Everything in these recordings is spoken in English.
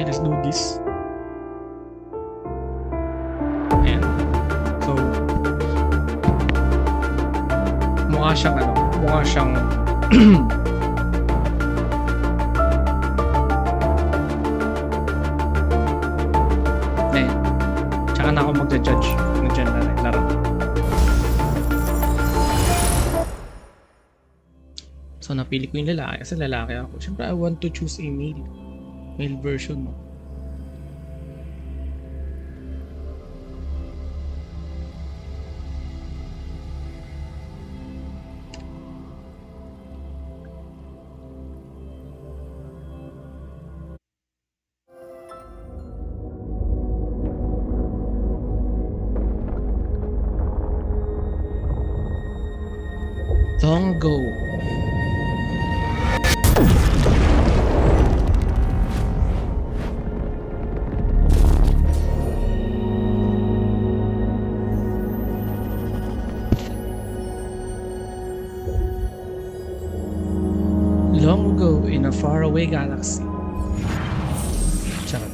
Okay, let's do this. Ayan. So, mukha siyang ayan. Tsaka na ako magja-judge. Nandiyan na rin, laro. So, napili ko yung lalaki kasi lalaki ako. Siyempre, I want to choose a male version mo. Long ago. Long ago in a faraway galaxy. Charot.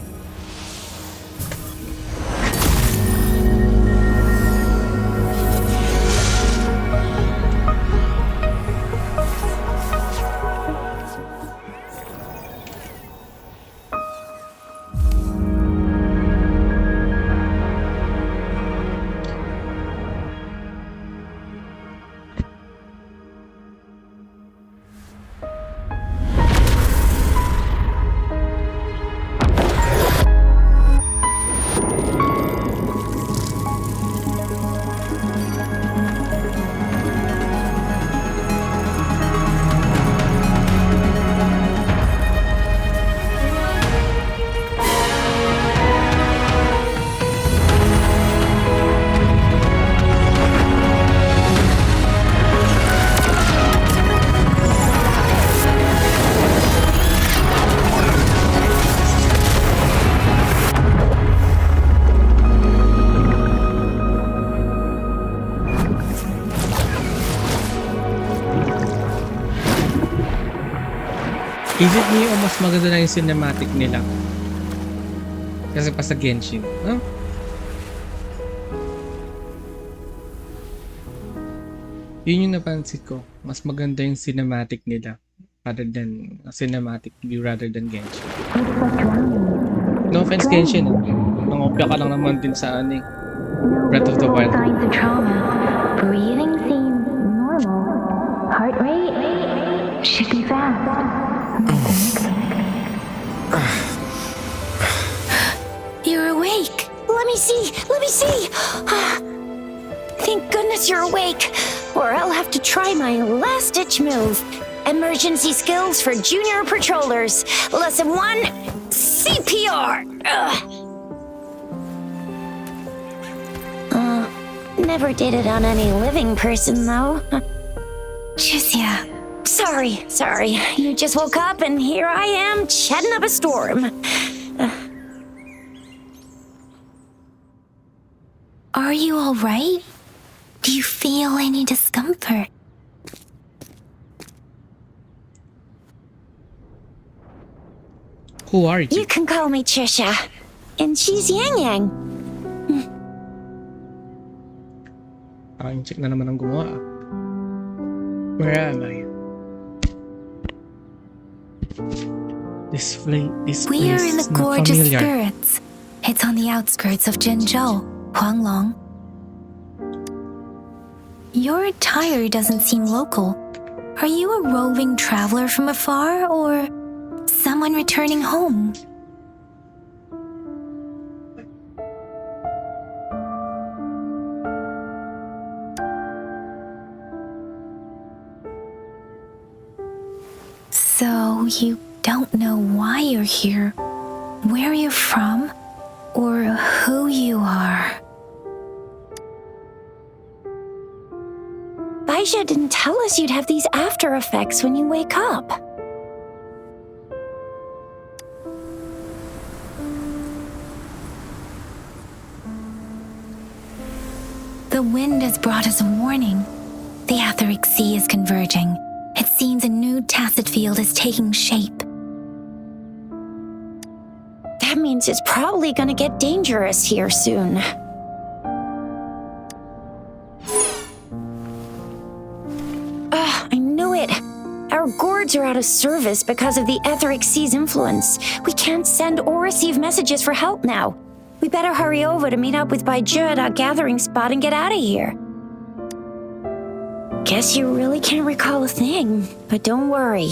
Isip niyo mas maganda na yung cinematic nila kasi pa sa Genshin, no? Yun yung napansin ko, mas maganda yung cinematic nila rather than Genshin. No offense Genshin, nangopya ka lang naman din sa Breath of the Wild. Signs of trauma. Breathing seems normal. Heart rate should be fast. You're awake. Let me see. Thank goodness you're awake, or I'll have to try my last-ditch move. Emergency skills for junior patrollers. Lesson 1, CPR. Never did it on any living person, though. Jusia. Sorry. You just woke up and here I am chatting up a storm. Are you all right? Do you feel any discomfort? Who are you? You can call me Trisha. And she's Yang Yang. Parang check na naman ang gumawa. Where am I? This place We are in the is not gorgeous familiar. spirits. It's on the outskirts of Zhenzhou, Huanglong. Your attire doesn't seem local. Are you a roving traveler from afar, or someone returning home? So you don't know why you're here, where you're from, or who you are. Baisha didn't tell us you'd have these after effects when you wake up. The wind has brought us a warning. The Etheric Sea is converging. It seems a new tacit field is taking shape. means it's probably gonna get dangerous here soon. I knew it. Our gourds are out of service because of the etheric sea's influence. We can't send or receive messages for help now. We better hurry over to meet up with Baiju at our gathering spot and get out of here. Guess you really can't recall a thing, but don't worry.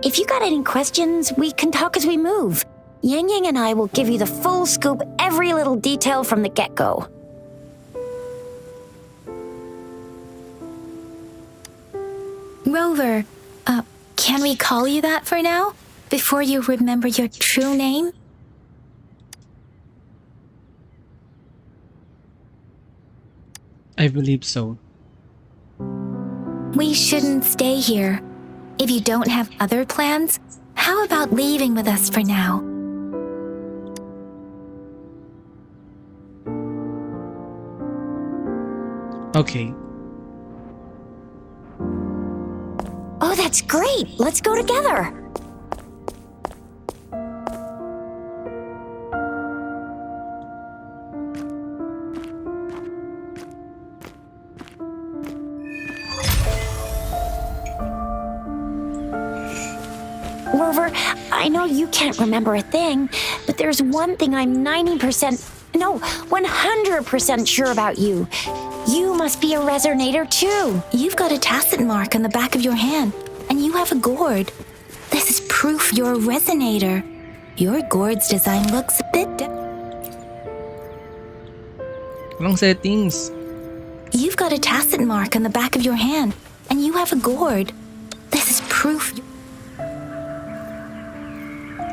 If you got any questions, we can talk as we move. Yang Yang and I will give you the full scoop, every little detail from the get-go. Rover, can we call you that for now? Before you remember your true name? I believe so. We shouldn't stay here. If you don't have other plans, how about leaving with us for now? Okay. Oh, that's great. Let's go together. Rover, I know you can't remember a thing, but there's one thing I'm 100% sure about you. You must be a resonator too. You've got a tacit mark on the back of your hand, and you have a gourd. This is proof you're a resonator. Your gourd's design looks a bit Wrong settings. You've got a tacit mark on the back of your hand, and you have a gourd. This is proof.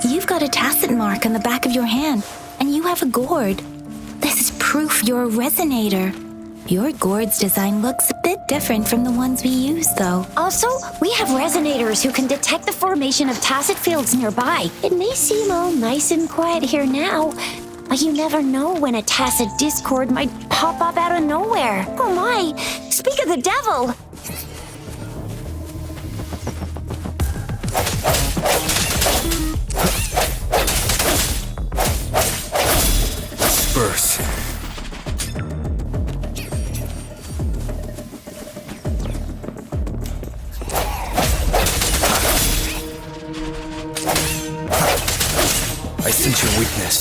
You've got a tacit mark on the back of your hand, and you have a gourd. This is proof you're a resonator. Your gourd's design looks a bit different from the ones we use, though. Also, we have resonators who can detect the formation of tacit fields nearby. It may seem all nice and quiet here now, but you never know when a tacit discord might pop up out of nowhere. Oh my, speak of the devil! Disperse. I sense your weakness.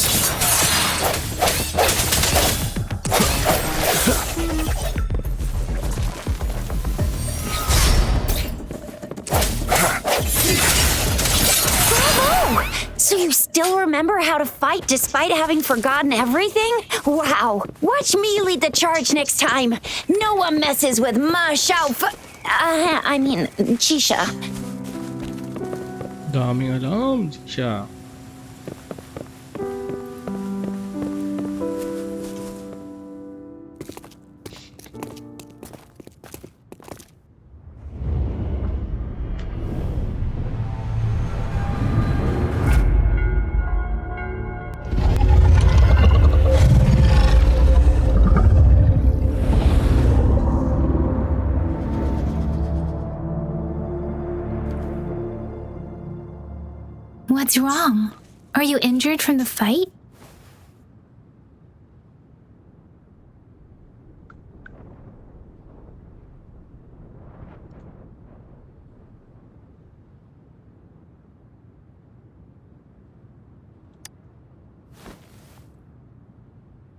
Bravo! So you still remember how to fight despite having forgotten everything? Wow! Watch me lead the charge next time. No one messes with Ma Xiao Chisha. Daming alam siya. What's wrong? Are you injured from the fight?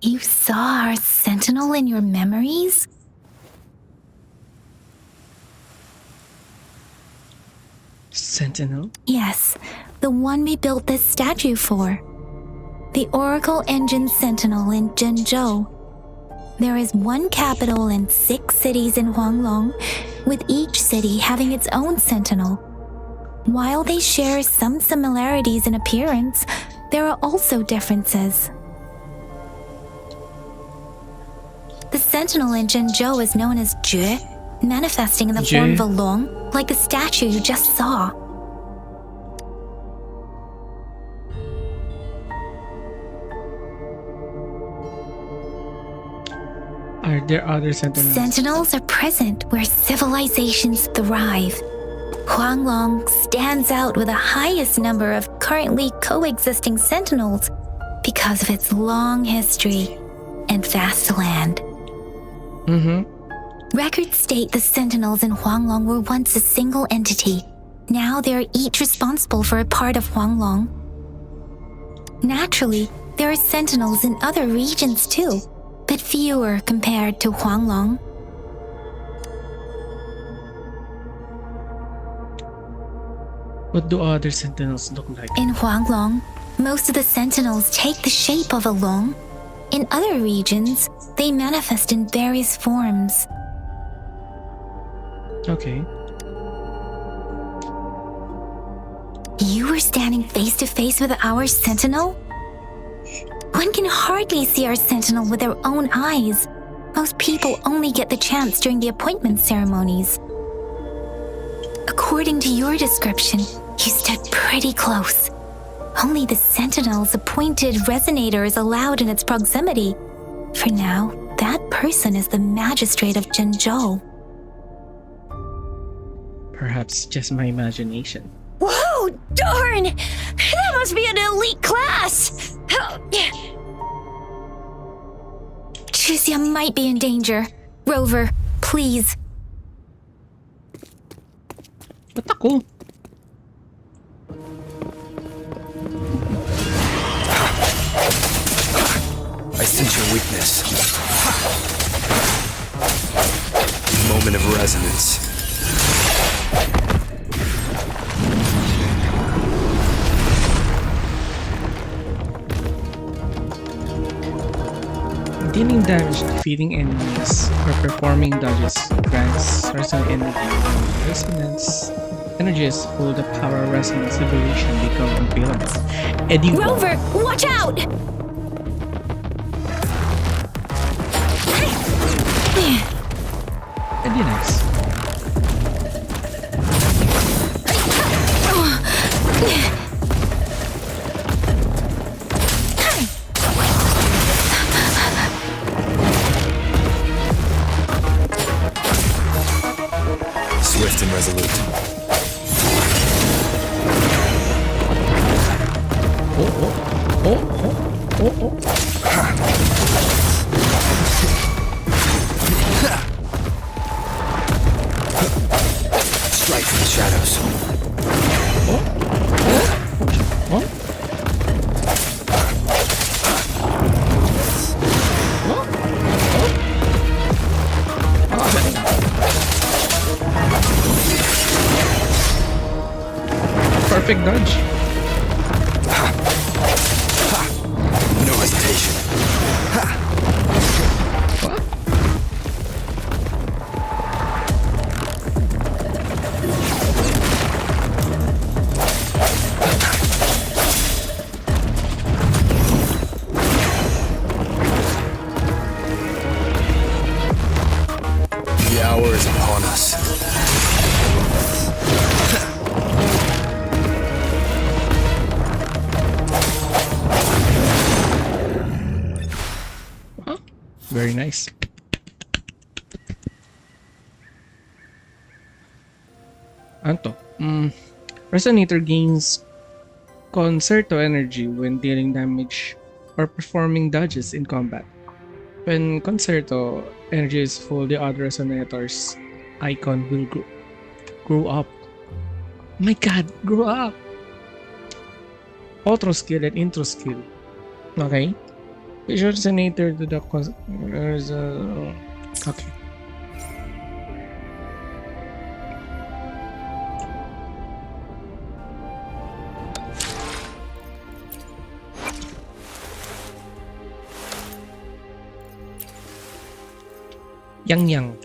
You saw our sentinel in your memories? Sentinel? Yes, the one we built this statue for. The Oracle Engine Sentinel in Zhenzhou. There is one capital and 6 cities in Huanglong, with each city having its own sentinel. While they share some similarities in appearance, there are also differences. The sentinel in Zhenzhou is known as Jue, manifesting in the form of a long, like the statue you just saw. Are there other sentinels? Sentinels are present where civilizations thrive. Huanglong stands out with the highest number of currently coexisting sentinels because of its long history and vast land. Records state the sentinels in Huanglong were once a single entity. Now they are each responsible for a part of Huanglong. Naturally, there are sentinels in other regions too, but fewer compared to Huanglong. What do other sentinels look like? In Huanglong, most of the sentinels take the shape of a long. In other regions, they manifest in various forms. Okay. You were standing face to face with our sentinel? One can hardly see our sentinel with their own eyes. Most people only get the chance during the appointment ceremonies. According to your description, you stood pretty close. Only the sentinel's appointed resonator is allowed in its proximity. For now, that person is the magistrate of Zhenzhou. Perhaps just my imagination. Whoa, darn! That must be an elite class! Chixia might be in danger. Rover, please. Ba't ako? I sense your weakness. Moment of resonance. Dealing damage, defeating enemies, or performing dodges grants resonant energy. Resonance energy is full. The power of resonance evolution become unavailable. Eddie Rover, watch out! Eddie nice. Swift and resolute. Strike from the shadows. Perfect dodge. No hesitation. The hour is upon us. Very nice. Ano to? Resonator gains concerto energy when dealing damage or performing dodges in combat. When concerto energy is full, the other resonator's icon will grow up. My god, grow up! Outro skill and intro skill. Okay. Visual resonator to the okay. Yang.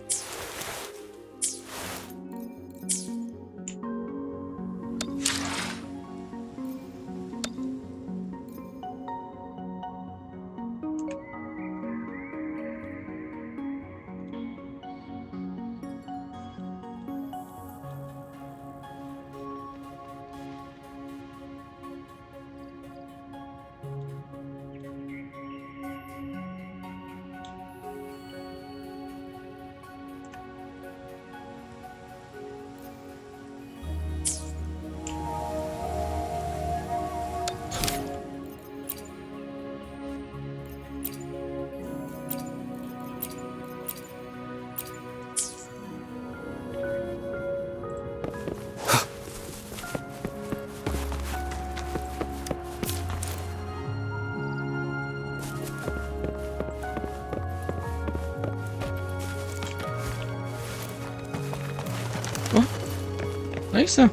Ayos ah.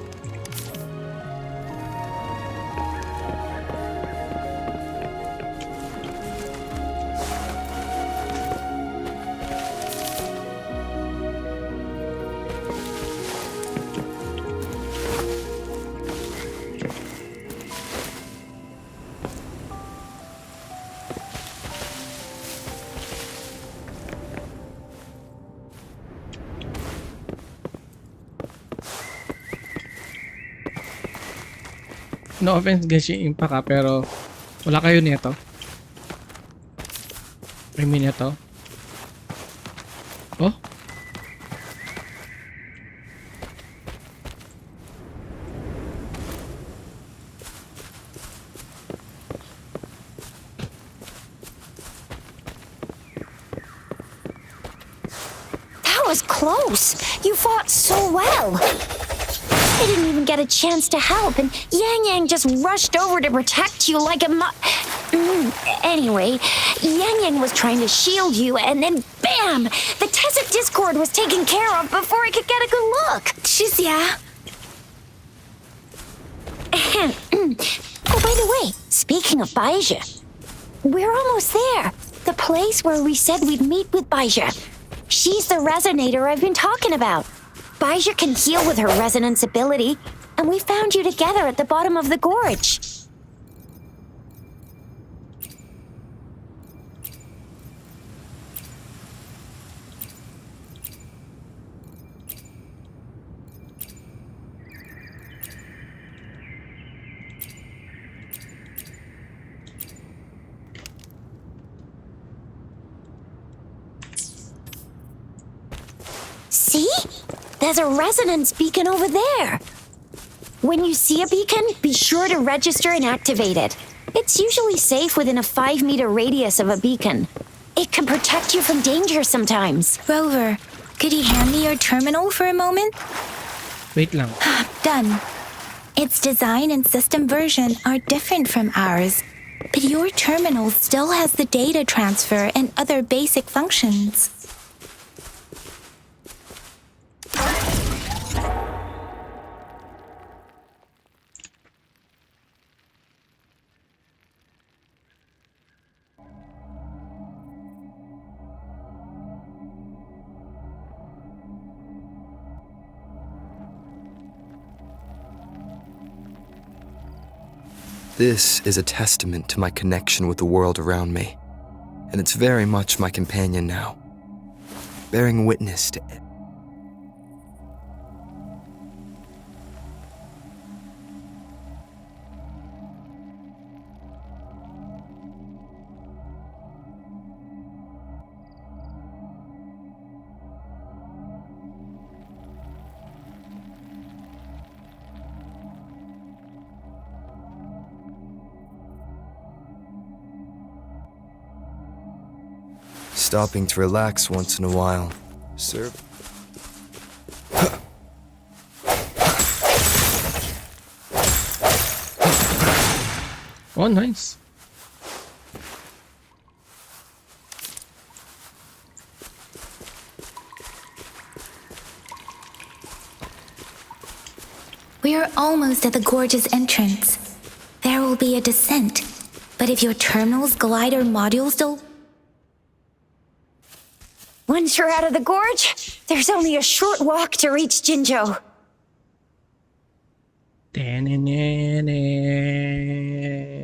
No offense Genshin Impact ah, pero wala kayo nito. I mean ito. Oh? That was close. You fought so well. I didn't even get a chance to help, and Yang Yang just rushed over to protect you like a Anyway, Yang Yang was trying to shield you, and then bam! The Tessa Discord was taken care of before I could get a good look. Shizia, Oh, by the way, speaking of Baija, we're almost there. The place where we said we'd meet with Baija. She's the resonator I've been talking about. Baija can heal with her resonance ability, and we found you together at the bottom of the gorge. See? There's a resonance beacon over there. When you see a beacon, be sure to register and activate it. It's usually safe within a 5-meter radius of a beacon. It can protect you from danger sometimes. Rover, could you hand me your terminal for a moment? Wait lang. Done. Its design and system version are different from ours, but your terminal still has the data transfer and other basic functions. This is a testament to my connection with the world around me, and it's very much my companion now, bearing witness to it. Stopping to relax once in a while. Serve. Oh, nice. We are almost at the gorge's entrance. There will be a descent, but if your terminal's glider modules don't... Once you're out of the gorge, there's only a short walk to reach Jinzhou.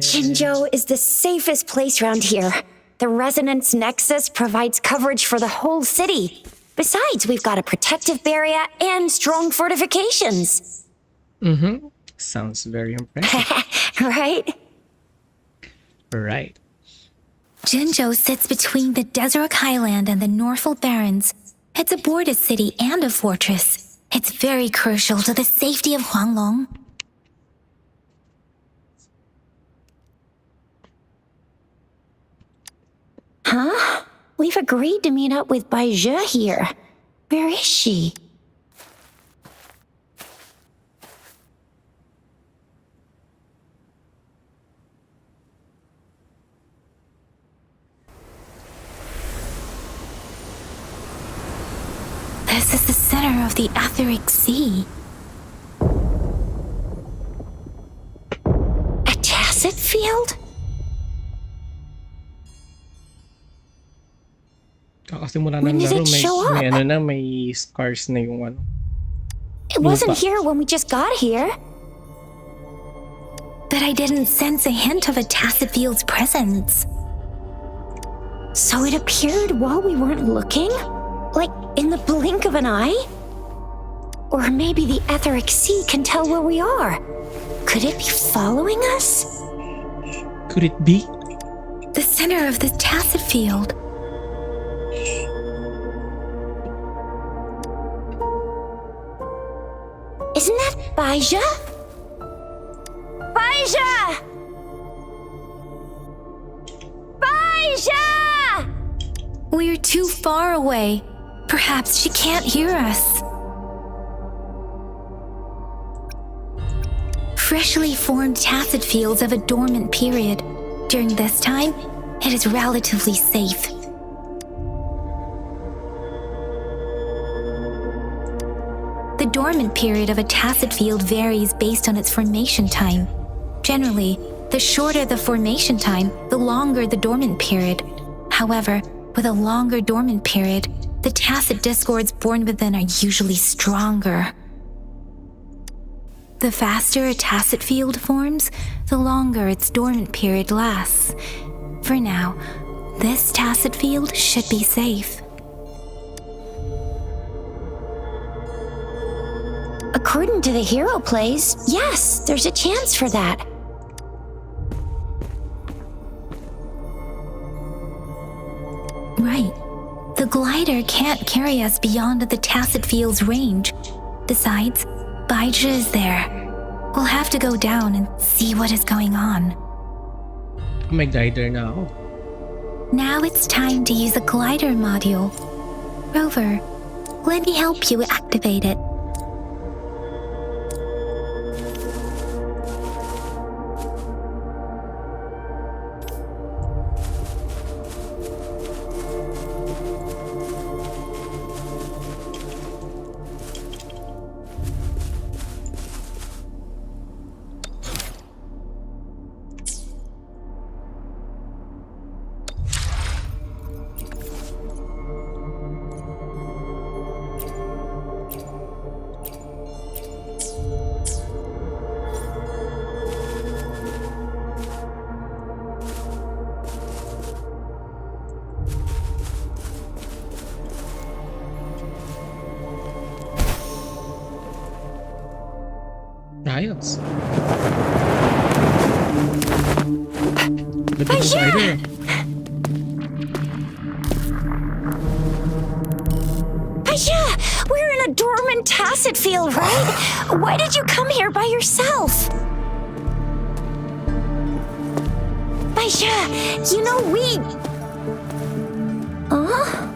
Jinzhou is the safest place around here. The Resonance Nexus provides coverage for the whole city. Besides, we've got a protective barrier and strong fortifications. Mm-hmm. Sounds very impressive. Right? Right. Jinzhou sits between the Desert Highland and the Northful Barrens. It's a border city and a fortress. It's very crucial to the safety of Huanglong. Huh? We've agreed to meet up with Baija here. Where is she? This is the center of the Etheric Sea. tacit field? Kakasimula When ng did laro, it show up? may scars na yung ano. It wasn't Lupa. here when we just got here. But I didn't sense a hint of a tacit field's presence. So it appeared while we weren't looking? Like in the blink of an eye? Or maybe the etheric sea can tell where we are. Could it be following us? Could it be? The center of the tacit field. Isn't that Baija? Baija! Baija! We're too far away. Perhaps she can't hear us. Freshly formed tacit fields have a dormant period. During this time, it is relatively safe. The dormant period of a tacit field varies based on its formation time. Generally, the shorter the formation time, the longer the dormant period. However, with a longer dormant period, the tacit discords born within are usually stronger. The faster a tacit field forms, the longer its dormant period lasts. For now, this tacit field should be safe. According to the hero plays, yes, there's a chance for that. Right. The glider can't carry us beyond the tacit field's range. Besides, Baija is there. We'll have to go down and see what is going on. May glider na ako. Now it's time to use the glider module. Rover, let me help you activate it. Ayos. Ganda ng glider. Baija, we're in a dormant tacit field, right? Why did you come here by yourself? Baija, you know we... Huh?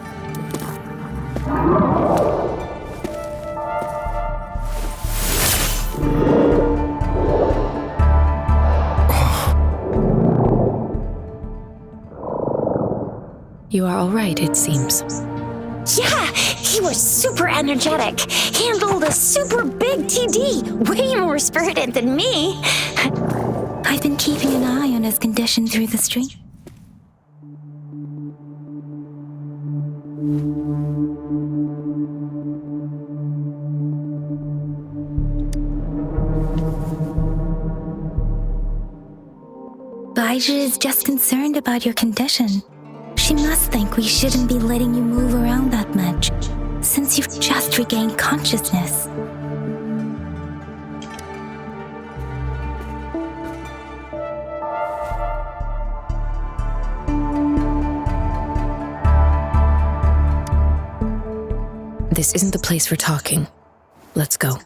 You are all right, it seems. Yeah, he was super energetic. Handled a super big TD. Way more spirited than me. I've been keeping an eye on his condition through the stream. Baija is just concerned about your condition. She must think we shouldn't be letting you move around that much, since you've just regained consciousness. This isn't the place for talking. Let's go.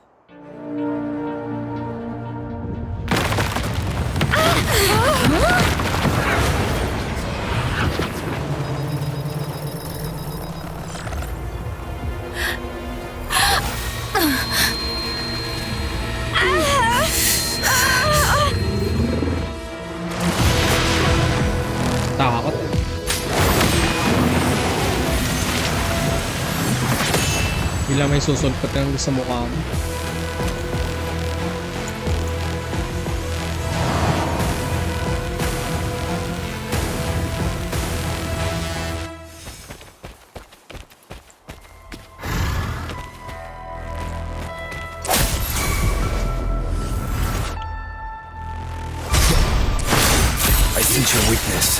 Takot. Bigla may susulpot lang sa mukha mo. sense your weakness.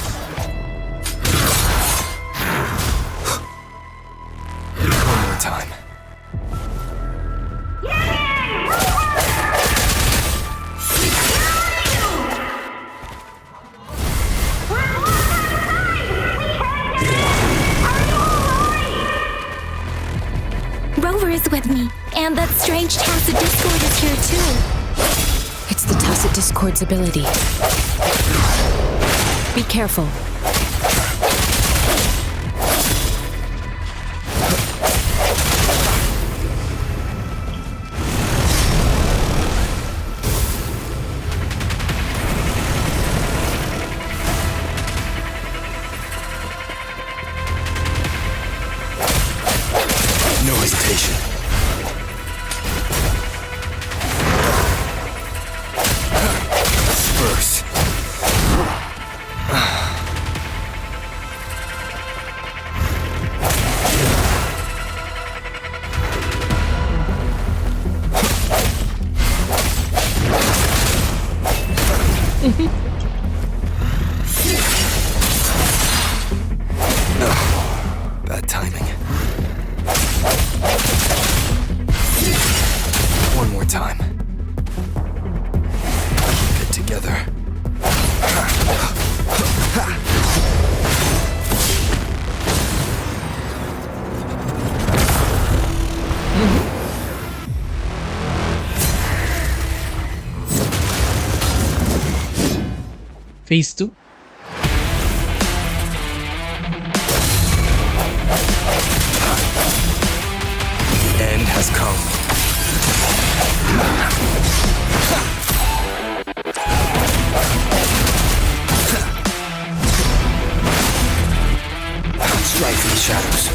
One more time. Rover is with me, and that strange Tacit Discord is here too. It's the Tacit Discord's ability. Be careful. No hesitation. Spurs. Bad timing. One more time. Get together. Phase 2. The end has come. Strike from the shadows.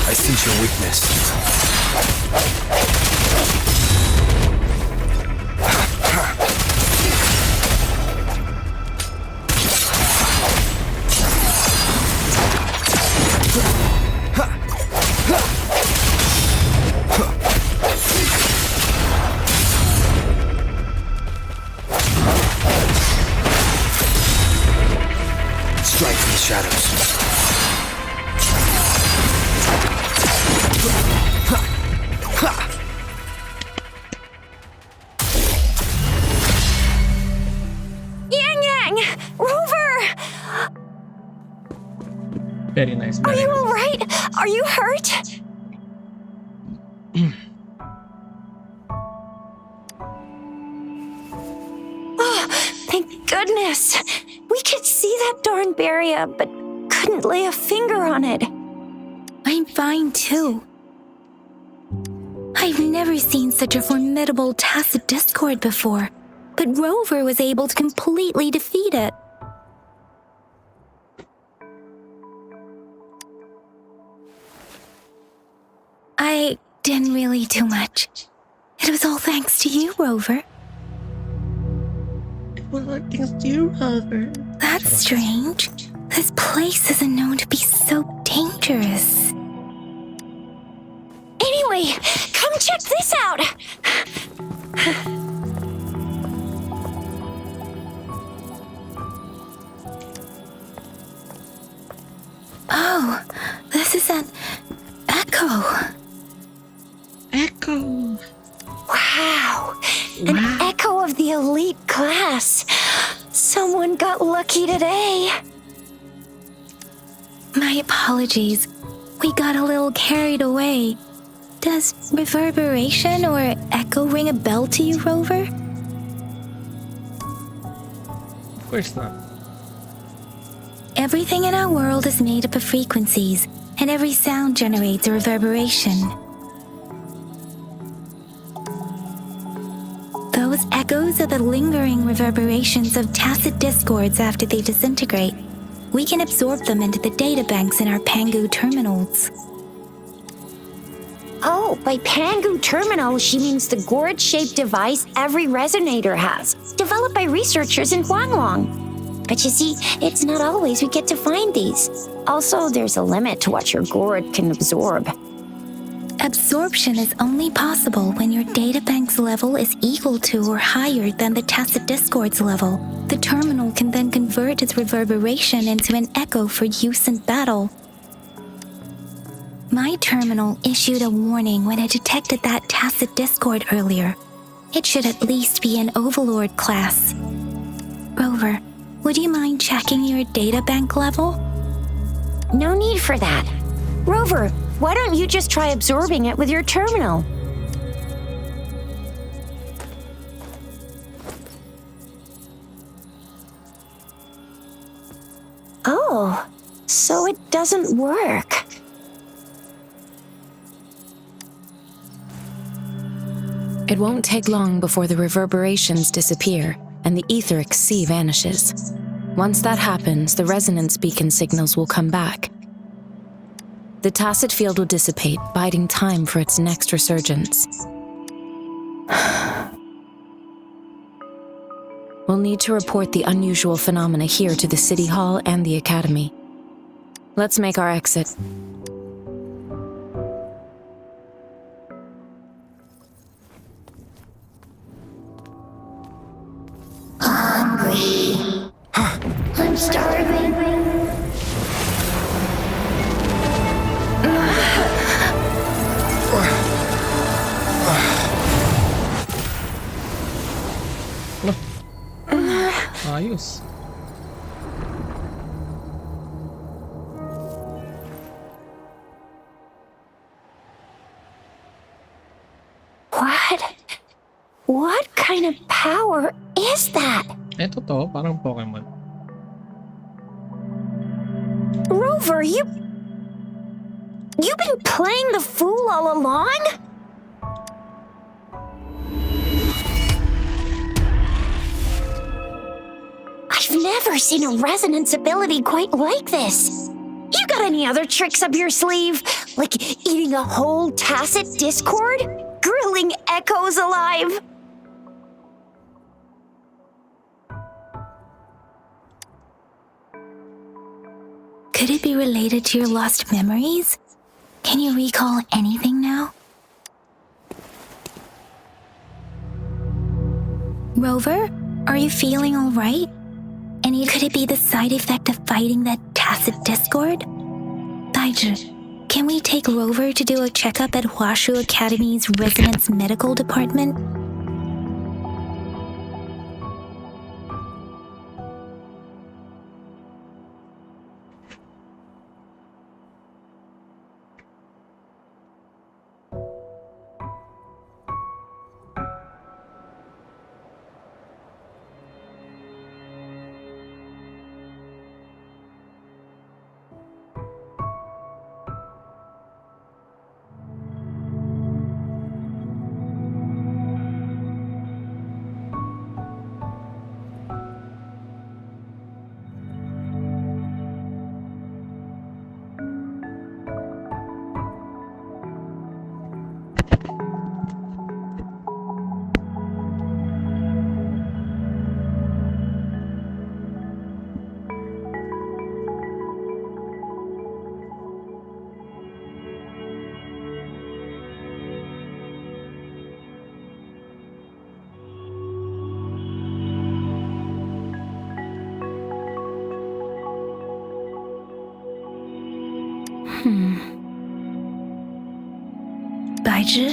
I sense your weakness. Strike from the shadows. Yang Yang! Rover! Very nice. Are Very you nice. alright? Are you hurt? Oh, thank goodness. We could see that darn barrier, but couldn't lay a finger on it. I'm fine too. I've never seen such a formidable Tacit Discord before, but Rover was able to completely defeat it. I didn't really do much. It was all thanks to you, Rover. Well, thanks to you, Rover. That's strange. This place isn't known to be so dangerous. Anyway, come check this out. Oh, this is an echo. Echo. Wow, an echo of the elite class. Someone got lucky today. My apologies. We got a little carried away. Does reverberation or echo ring a bell to you, Rover? Of course not. Everything in our world is made up of frequencies, and every sound generates a reverberation. Those echoes are the lingering reverberations of Tacit Discords after they disintegrate. We can absorb them into the data banks in our Pangu terminals. Oh, by Pangu Terminal, she means the gourd-shaped device every resonator has, developed by researchers in Huanglong. But you see, it's not always we get to find these. Also, there's a limit to what your gourd can absorb. Absorption is only possible when your databank's level is equal to or higher than the tacit discord's level. The terminal can then convert its reverberation into an echo for use in battle. My terminal issued a warning when it detected that tacit discord earlier. It should at least be an Overlord class. Rover, would you mind checking your databank level? No need for that. Rover, why don't you just try absorbing it with your terminal? Oh, so it doesn't work. It won't take long before the reverberations disappear and the etheric sea vanishes. Once that happens, the resonance beacon signals will come back. The tacit field will dissipate, biding time for its next resurgence. We'll need to report the unusual phenomena here to the City Hall and the Academy. Let's make our exit. I'm starving. Ayos. What kind of power is that? Eto to, parang Pokemon. Rover, you've been playing the fool all along? I've never seen a resonance ability quite like this. You got any other tricks up your sleeve? Like eating a whole tacit discord? Grilling echoes alive? Could it be related to your lost memories? Can you recall anything now? Rover, are you feeling all right? Could it be the side effect of fighting that tacit discord? Daiju, can we take Rover to do a checkup at Huashu Academy's Resonance Medical Department? Daiju?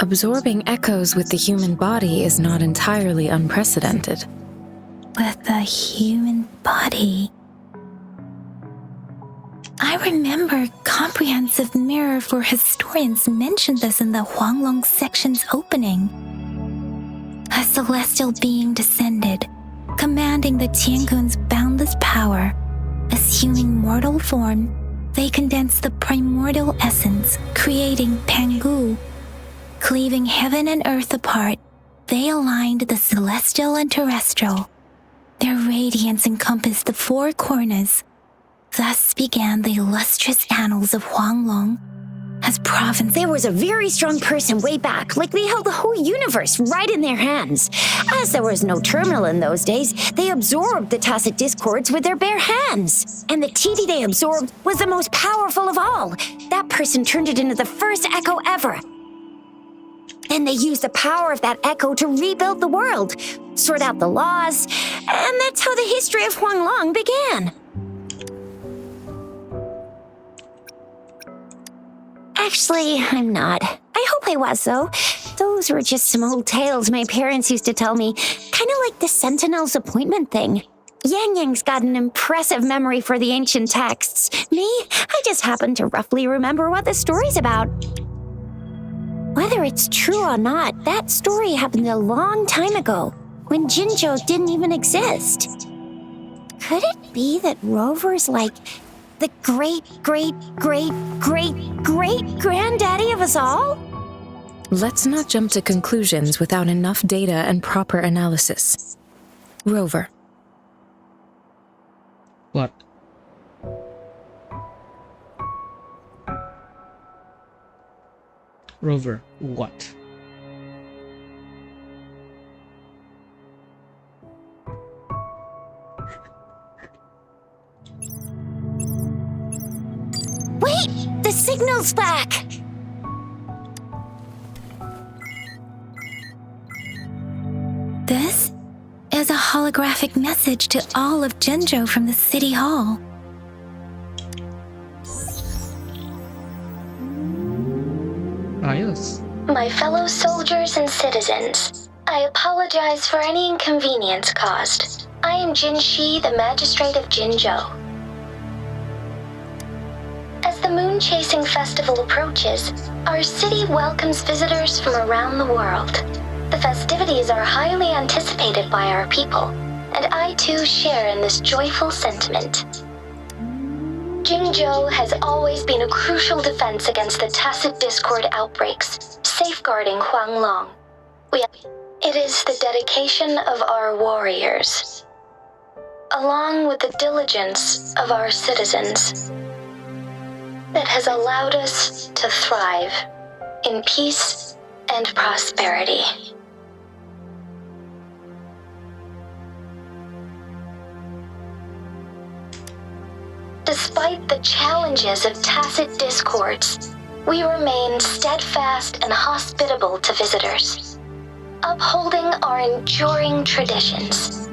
Absorbing echoes with the human body is not entirely unprecedented. With the human body. I remember Comprehensive Mirror for Historians mentioned this in the Huanglong section's opening. A celestial being descended, commanding the Tiankun's boundless power. Assuming mortal form, they condensed the primordial essence, creating Pangu. Cleaving heaven and earth apart, they aligned the celestial and terrestrial. Their radiance encompassed the four corners. Thus began the illustrious annals of Huanglong, as province. There was a very strong person way back, like they held the whole universe right in their hands. As there was no terminal in those days, they absorbed the tacit discords with their bare hands. And the TD they absorbed was the most powerful of all. That person turned it into the first echo ever. Then they used the power of that echo to rebuild the world, sort out the laws, and that's how the history of Huanglong began. Actually, I'm not. I hope I was, though. Those were just some old tales my parents used to tell me, kind of like the Sentinel's appointment thing. Yang Yang's got an impressive memory for the ancient texts. Me, I just happen to roughly remember what the story's about. Whether it's true or not, that story happened a long time ago, when Jinzhou didn't even exist. Could it be that Rover's like the great-great-great-great-great-granddaddy of us all? Let's not jump to conclusions without enough data and proper analysis. Rover, What? Rover, what? Wait! The signal's back! This is a holographic message to all of Jinzhou from the City Hall. Ayos. My fellow soldiers and citizens, I apologize for any inconvenience caused. I am Jin Shi, the Magistrate of Jinzhou. As the Moon-Chasing Festival approaches, our city welcomes visitors from around the world. The festivities are highly anticipated by our people, and I too share in this joyful sentiment. Jinzhou has always been a crucial defense against the tacit discord outbreaks, safeguarding Huanglong. It is the dedication of our warriors, along with the diligence of our citizens, that has allowed us to thrive in peace and prosperity. Despite the challenges of tacit discords, we remain steadfast and hospitable to visitors, upholding our enduring traditions.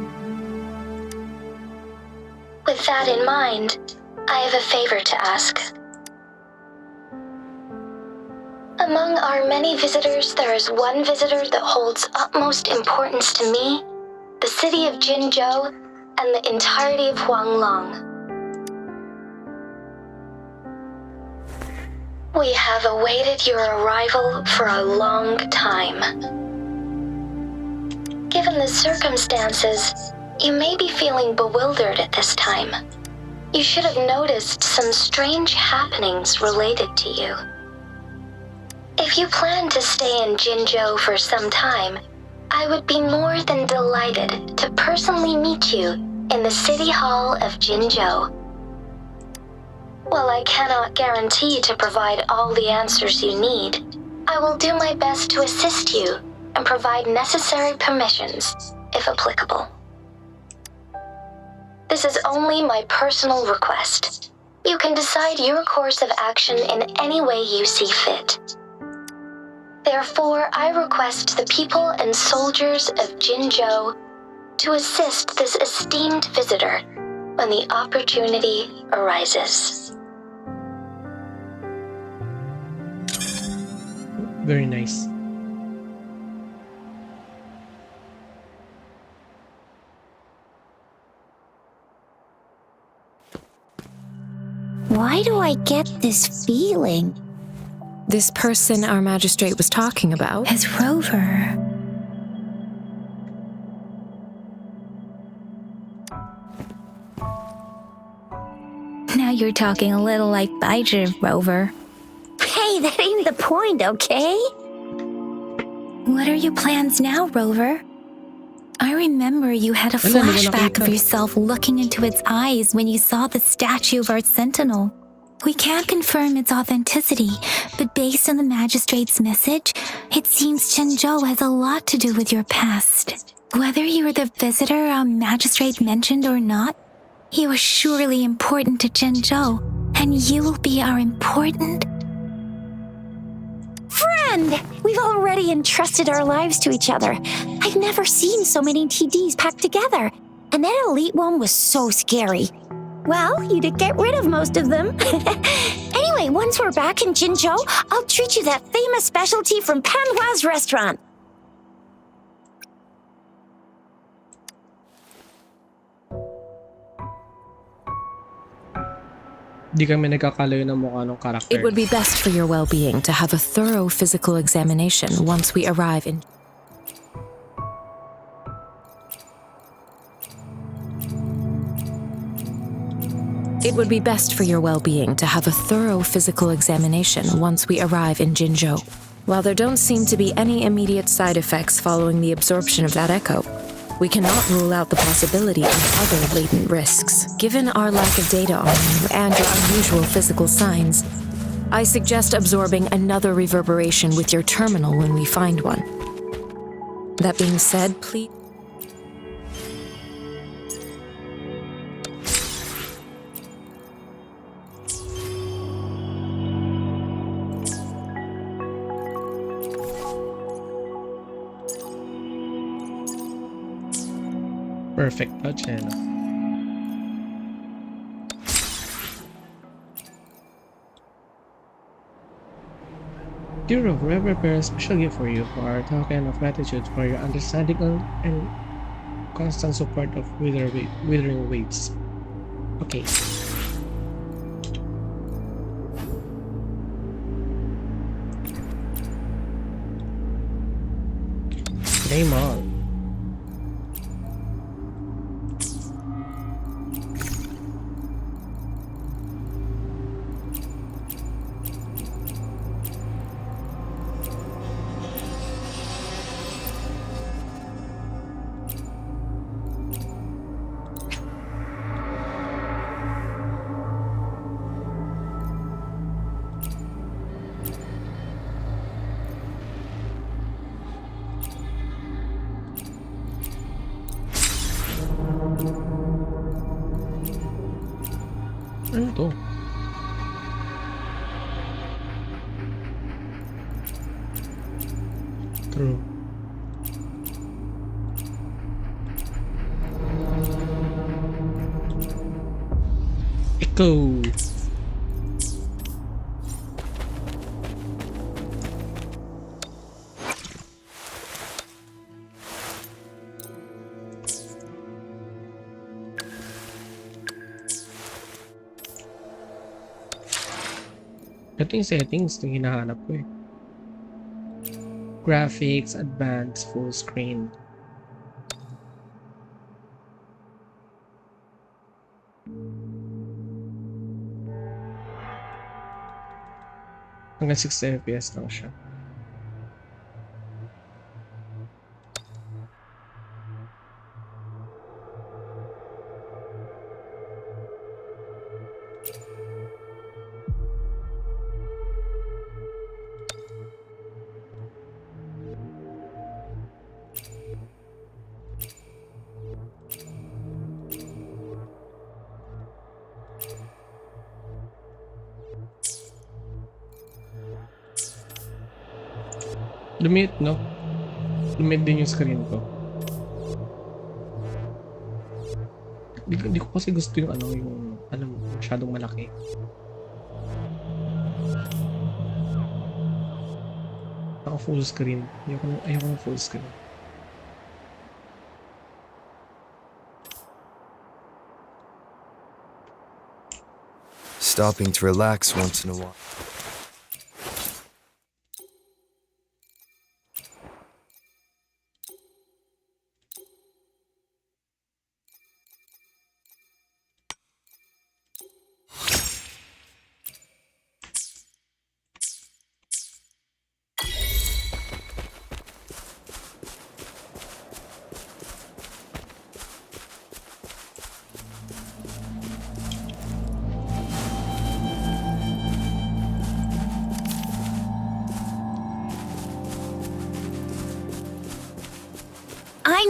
With that in mind, I have a favor to ask. Among our many visitors, there is one visitor that holds utmost importance to me, the city of Jinzhou, and the entirety of Huanglong. We have awaited your arrival for a long time. Given the circumstances, you may be feeling bewildered at this time. You should have noticed some strange happenings related to you. If you plan to stay in Jinzhou for some time, I would be more than delighted to personally meet you in the City Hall of Jinzhou. While I cannot guarantee to provide all the answers you need, I will do my best to assist you and provide necessary permissions, if applicable. This is only my personal request. You can decide your course of action in any way you see fit. Therefore, I request the people and soldiers of Jinzhou to assist this esteemed visitor when the opportunity arises. Very nice. Why do I get this feeling? this person our magistrate was talking about As Rover. Now you're talking a little like Baizhi, Rover. Hey, that ain't the point, okay? What are your plans now, Rover? I remember you had a Wala, hindi ko flashback nakita. of yourself looking into its eyes when you saw the statue of our sentinel. We can't confirm its authenticity, but based on the magistrate's message, it seems Zhenzhou has a lot to do with your past. Whether you were the visitor our magistrate mentioned or not, you are surely important to Zhenzhou, and you will be our important Friend! We've already entrusted our lives to each other. I've never seen so many TDs packed together. And that elite one was so scary. Well, you did get rid of most of them. Anyway, once we're back in Jinzhou, I'll treat you that famous specialty from Panhua's restaurant. Di kami nagkakalayo ng mukha ng karakter. It would be best for your well-being to have a thorough physical examination once we arrive in... It would be best for your well-being to have a thorough physical examination once we arrive in Jinzhou. While there don't seem to be any immediate side effects following the absorption of that echo, we cannot rule out the possibility of other latent risks. Given our lack of data on you and your unusual physical signs, I suggest absorbing another reverberation with your terminal when we find one. That being said, please... Perfect touch, eh, no? Hero of Red prepares a special gift for you for our token of gratitude for your understanding and constant support of Withering Waves. Okay. Game on. Ano to? True. Echo. Ito yung settings na hinahanap ko eh. Graphics, advanced, full screen. Hanggang 60 FPS lang siya. Lumit, no? Lumit din yung screen ko. Di ko kasi gusto yung masyadong malaki. Naka full screen. Ayoko ng full screen. Stopping to relax once in a while.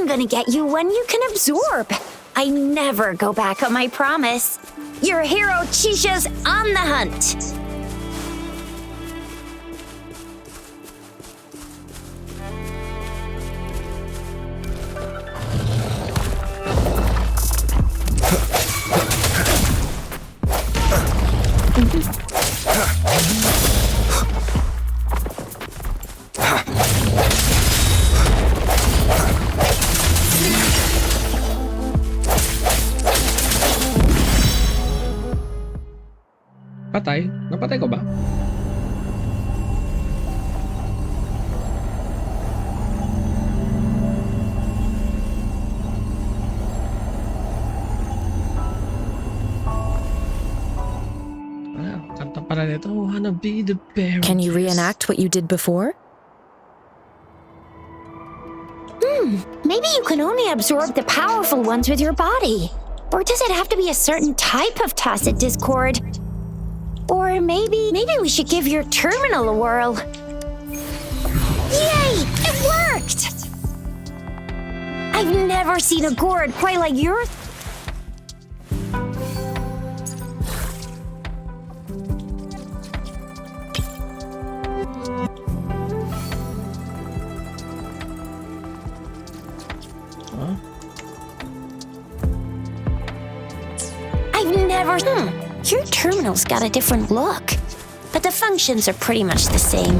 I'm gonna get you one you can absorb. I never go back on my promise. Your hero Chisha's on the hunt. Patay? Napatay ko ba? Kanta pala nito. Wanna be the bear. Can you reenact what you did before? Maybe you can only absorb the powerful ones with your body. Or does it have to be a certain type of tacit discord? Or maybe we should give your terminal a whirl. Yay! It worked! I've never seen a gourd quite like yours. Huh? I've never... Your terminal's got a different look, but the functions are pretty much the same.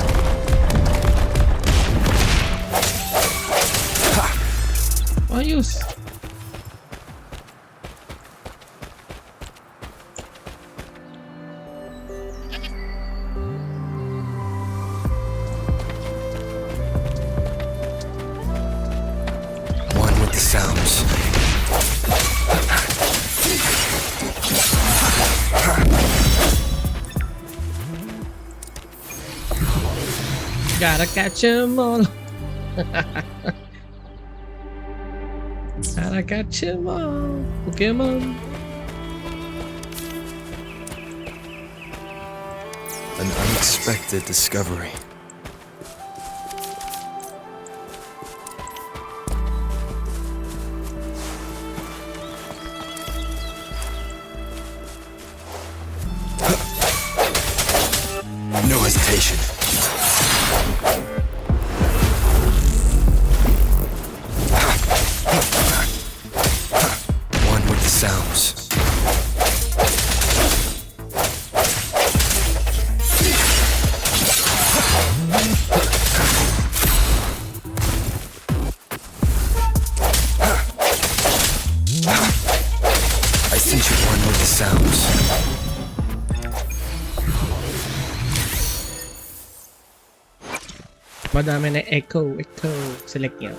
Ayos. One with the sounds. Gotta catch 'em all. Gotta catch 'em all. Pokemon. An unexpected discovery. No hesitation. One with the sounds. I sent you one with the sounds. Madami na echo. Select yan.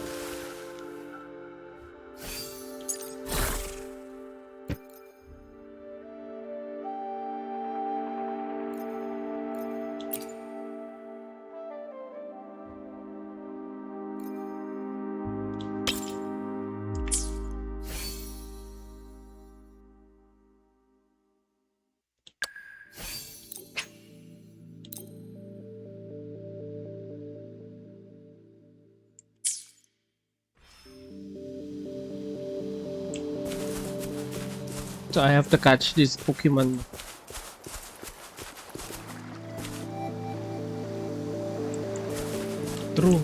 So I have to catch this Pokemon. True.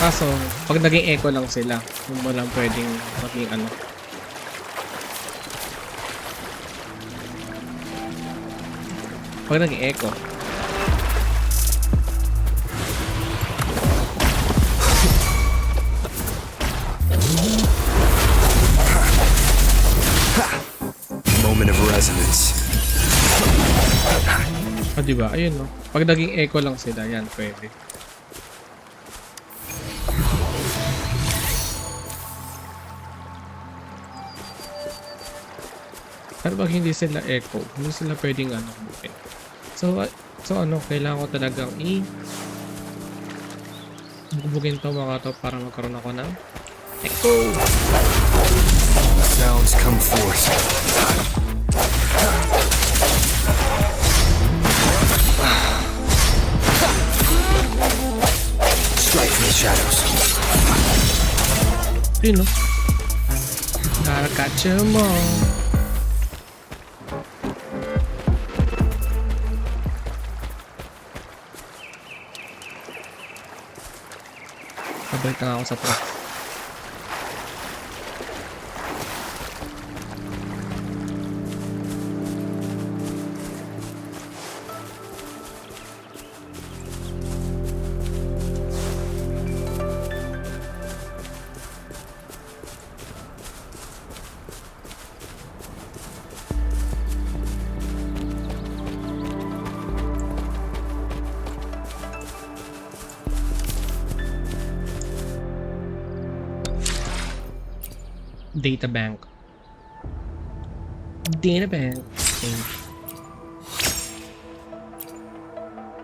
Kaso, pag naging echo lang sila, kung walang pwedeng maging ano. Pag naging echo. Moment of resonance. Ah, diba? Ayun, no? Pag naging echo lang sila, yan, pwede. Pero pag hindi sila echo, hindi sila pwedeng ano, bukin. So ano, kailangan ko talagang bubugin to mga to para magkaroon ako ng echo. Sounds come forth. Strike from the shadows. Yun, no? Nakakatcha mo. Babalik na ako sa pro. Data bank. Data bank. Okay.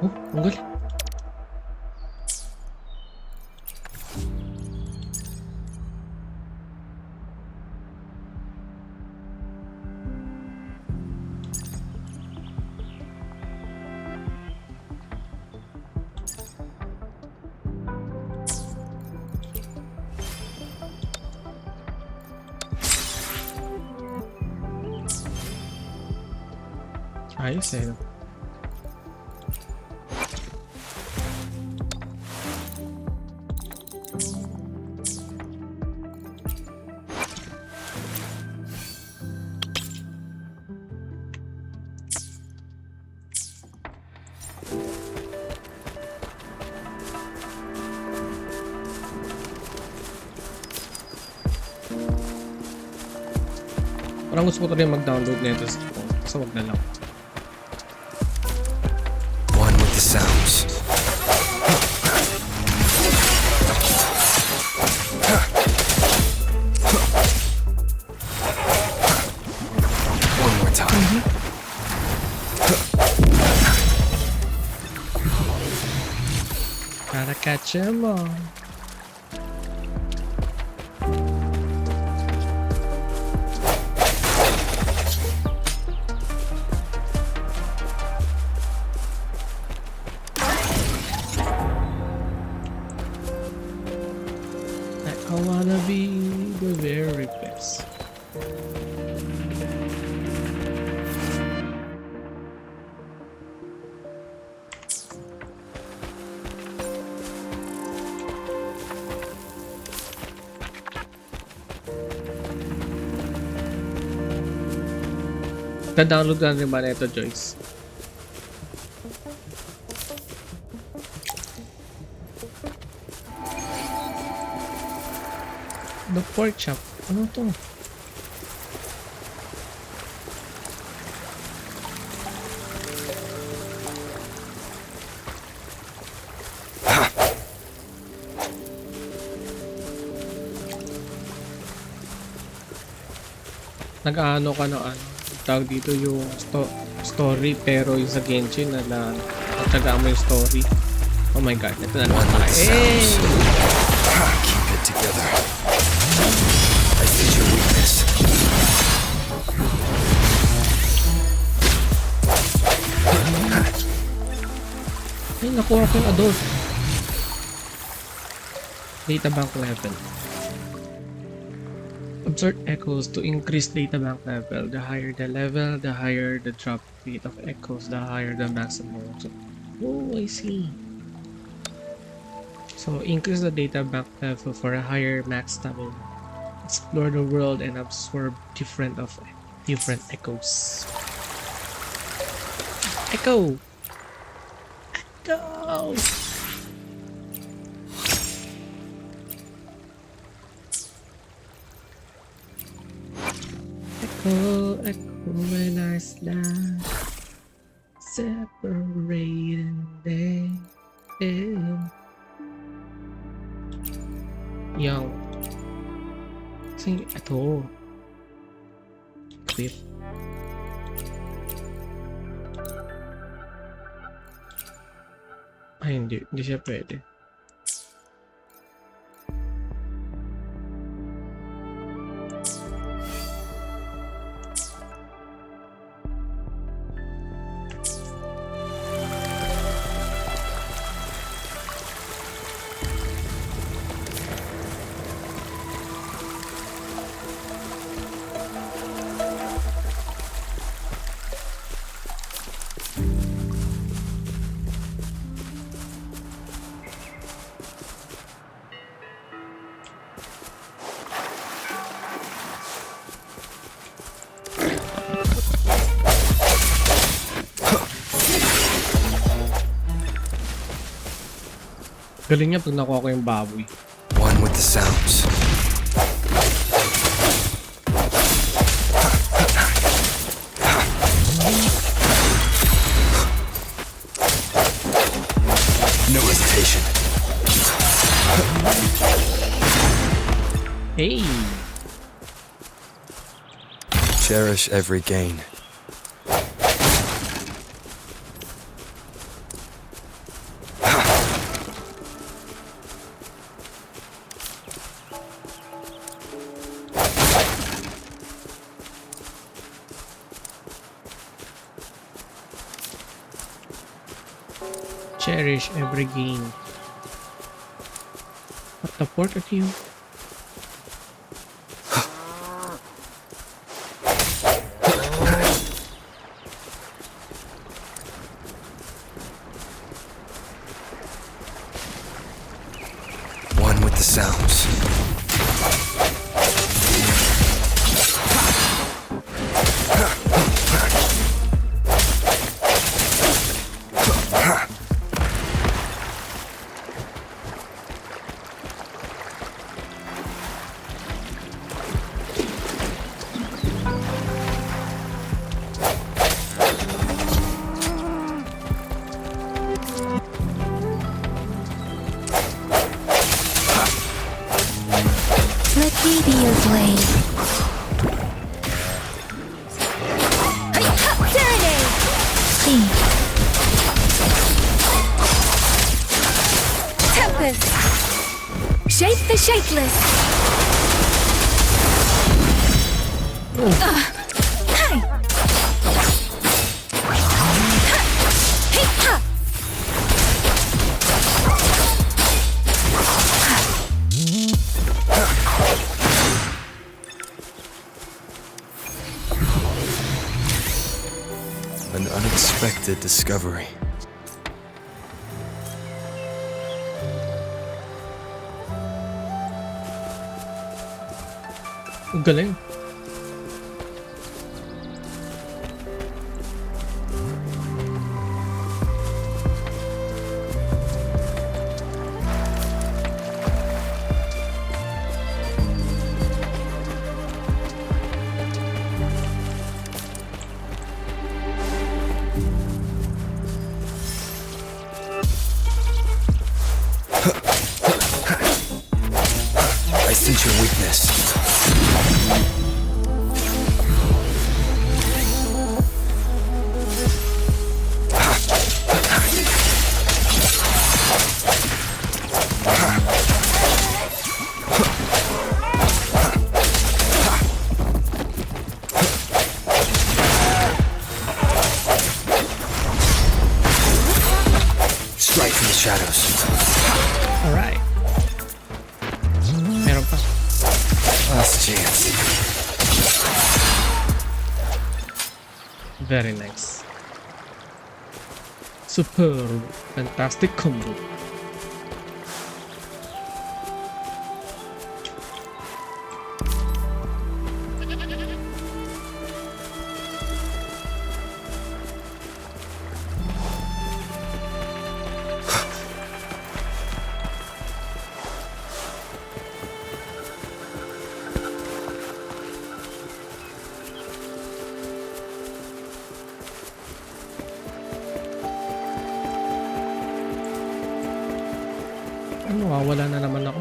Oh, ang galing. Ayos eh. Parang gusto ko rin mag-download nito sa phone. So wag na lang. One with the sounds. One more time. Para catch mo. I wanna be the very best. Na-download na rin ba na ito, Joyce? The pork chop. Ano to? Nag-ano ka na ano? Tawag dito yung story pero yung sa Genshin na natagaan mo yung story. Oh my god, ito na naman tayo. Hey! Keep it together. I see your weakness. Ay, nakuha ko yung adult. Data bank level. Absorb echoes to increase data bank level. The higher the level, the higher the drop rate of echoes, the higher the maximum. So, oh, I see. So, increase the data bank level for a higher max stamina. Explore the world and absorb different echoes. Echo! Echo! Echo, echo when I slide, separating day. Young. Kasi ito. Equip. Ay, hindi siya pwede. Galing niya pag nakuha ko yung baboy. One with the sounds. No hesitation. Hey! Cherish every gain. Cherish every gain. What the pork at you? One with the sounds. Let me be your blade. Serenade! See. Tempest! Shape the shapeless! Hey! Hey, ha! An unexpected discovery. Ang galing. I sense your weakness. Strike from the shadows. Alright. Meron pa. Last chance. Very nice. Superb. Fantastic combo. Ano, wala na naman ako.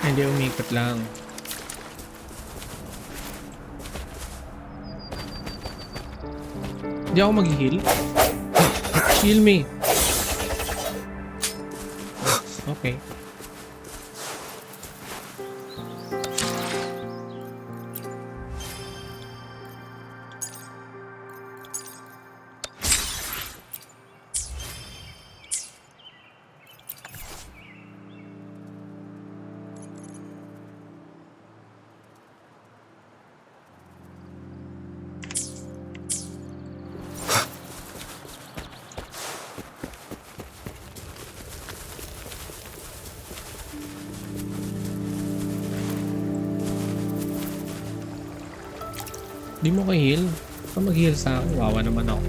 Hindi, umikot lang. Hindi ako mag-heal. Heal me. Okay. Di mo ko heal? Pa mag-heal sa akin, wawa naman ako.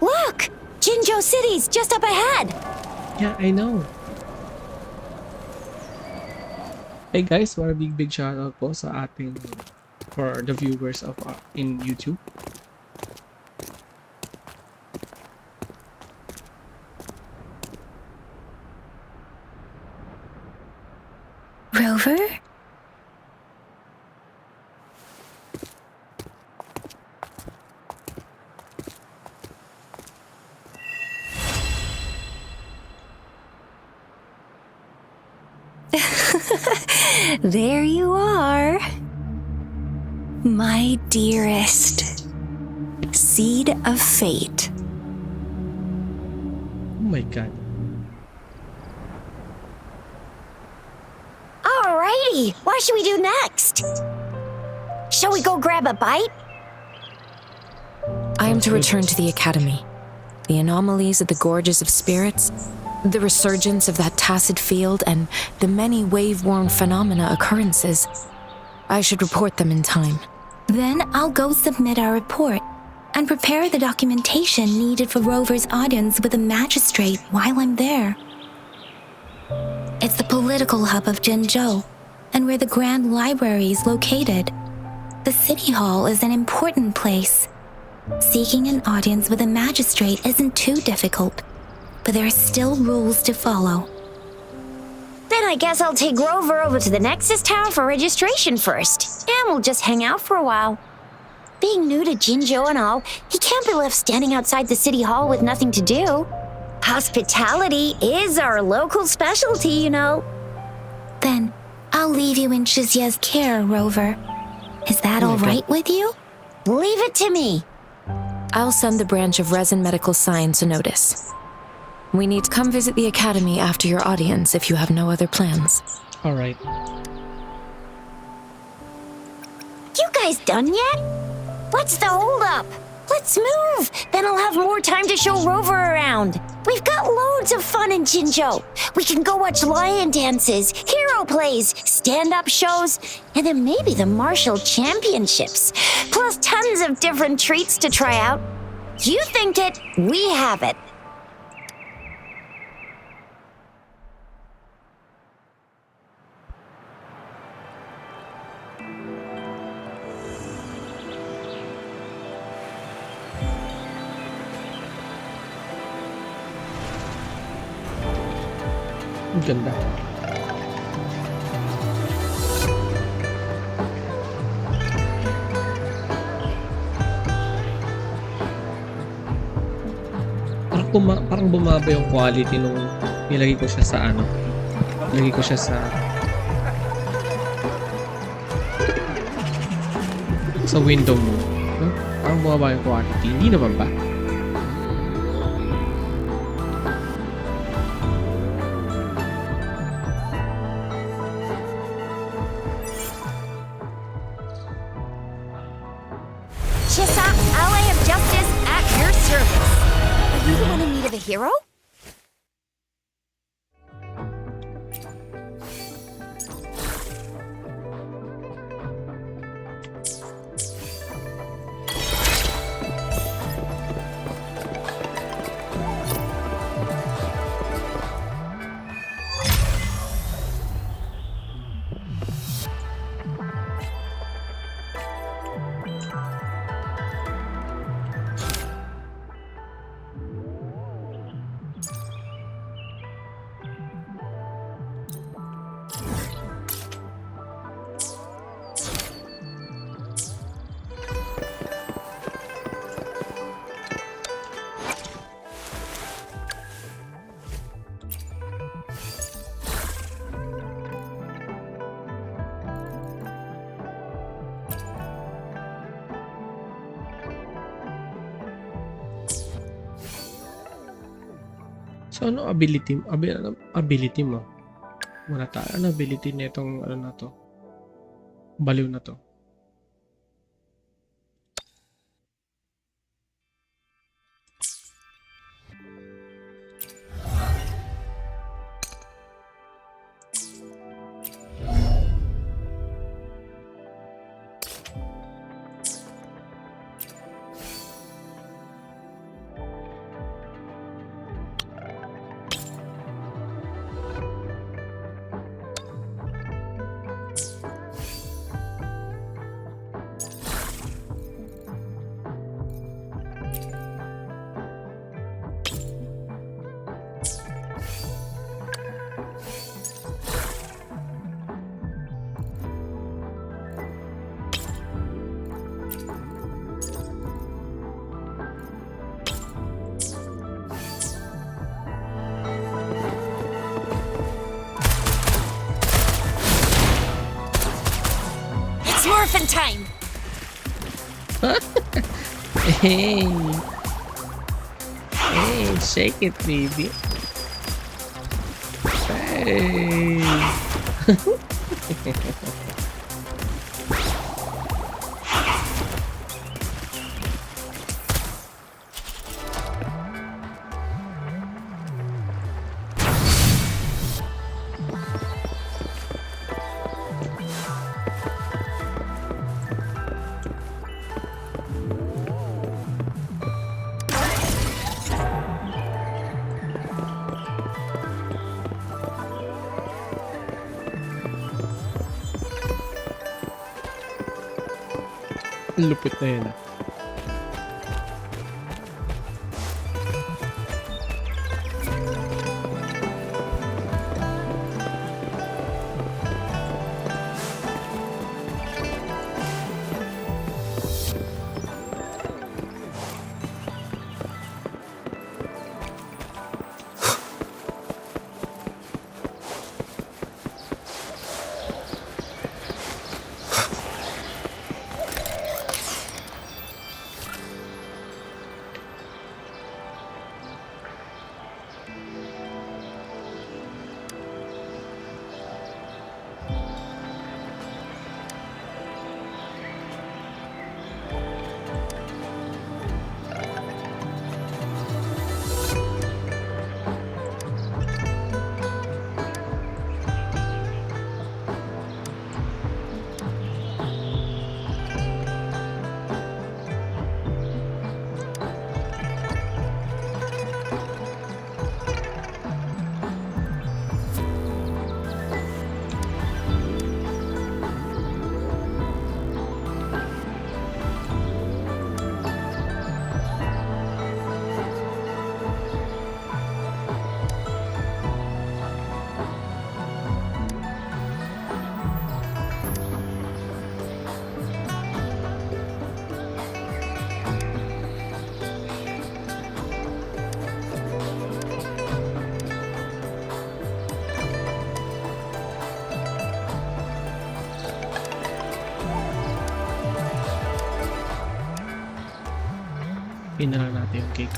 Look! Jinzhou City's just up ahead! Yeah, I know. Hey guys, for a big shoutout po sa ating for the viewers of in YouTube. Rover? There you are. My dearest. Seed of fate. Oh my god. Alrighty, what should we do next? Shall we go grab a bite? I am to return to the academy. The anomalies of the gorges of spirits, the resurgence of that tacit field, and the many wave-worn phenomena occurrences. I should report them in time. Then I'll go submit our report and prepare the documentation needed for Rover's audience with a magistrate while I'm there. It's the political hub of Jinzhou, and where the Grand Library is located. The City Hall is an important place. Seeking an audience with a magistrate isn't too difficult, but there are still rules to follow. Then I guess I'll take Rover over to the Nexus Tower for registration first, and we'll just hang out for a while. Being new to Jinzhou and all, he can't be left standing outside the City Hall with nothing to do. Hospitality is our local specialty, you know. Then I'll leave you in Shizia's care, Rover. Is that all right with you? Leave it to me. I'll send the branch of Resin Medical Science a notice. We need to come visit the academy after your audience if you have no other plans. Alright. You guys done yet? What's the holdup? Let's move. Then I'll have more time to show Rover around. We've got loads of fun in Jinzhou. We can go watch lion dances, hero plays, stand-up shows, and then maybe the martial championships. Plus tons of different treats to try out. You think it, we have it. Ang ganda. Parang bumaba yung quality nung nilagay ko siya sa ano. Nilagay ko siya sa window mo. Huh? Parang bumaba yung quality. Hindi naman ba? Chisa, ally of justice at your service. Are you the one in need of a hero? So, ano ability mo? Muna tayo. Ano ability na itong ano na to? Baliw na to. It's morphin' time! Hey! Hey, shake it, baby. Hey! Lupit na yun. Pinala natin yung cake.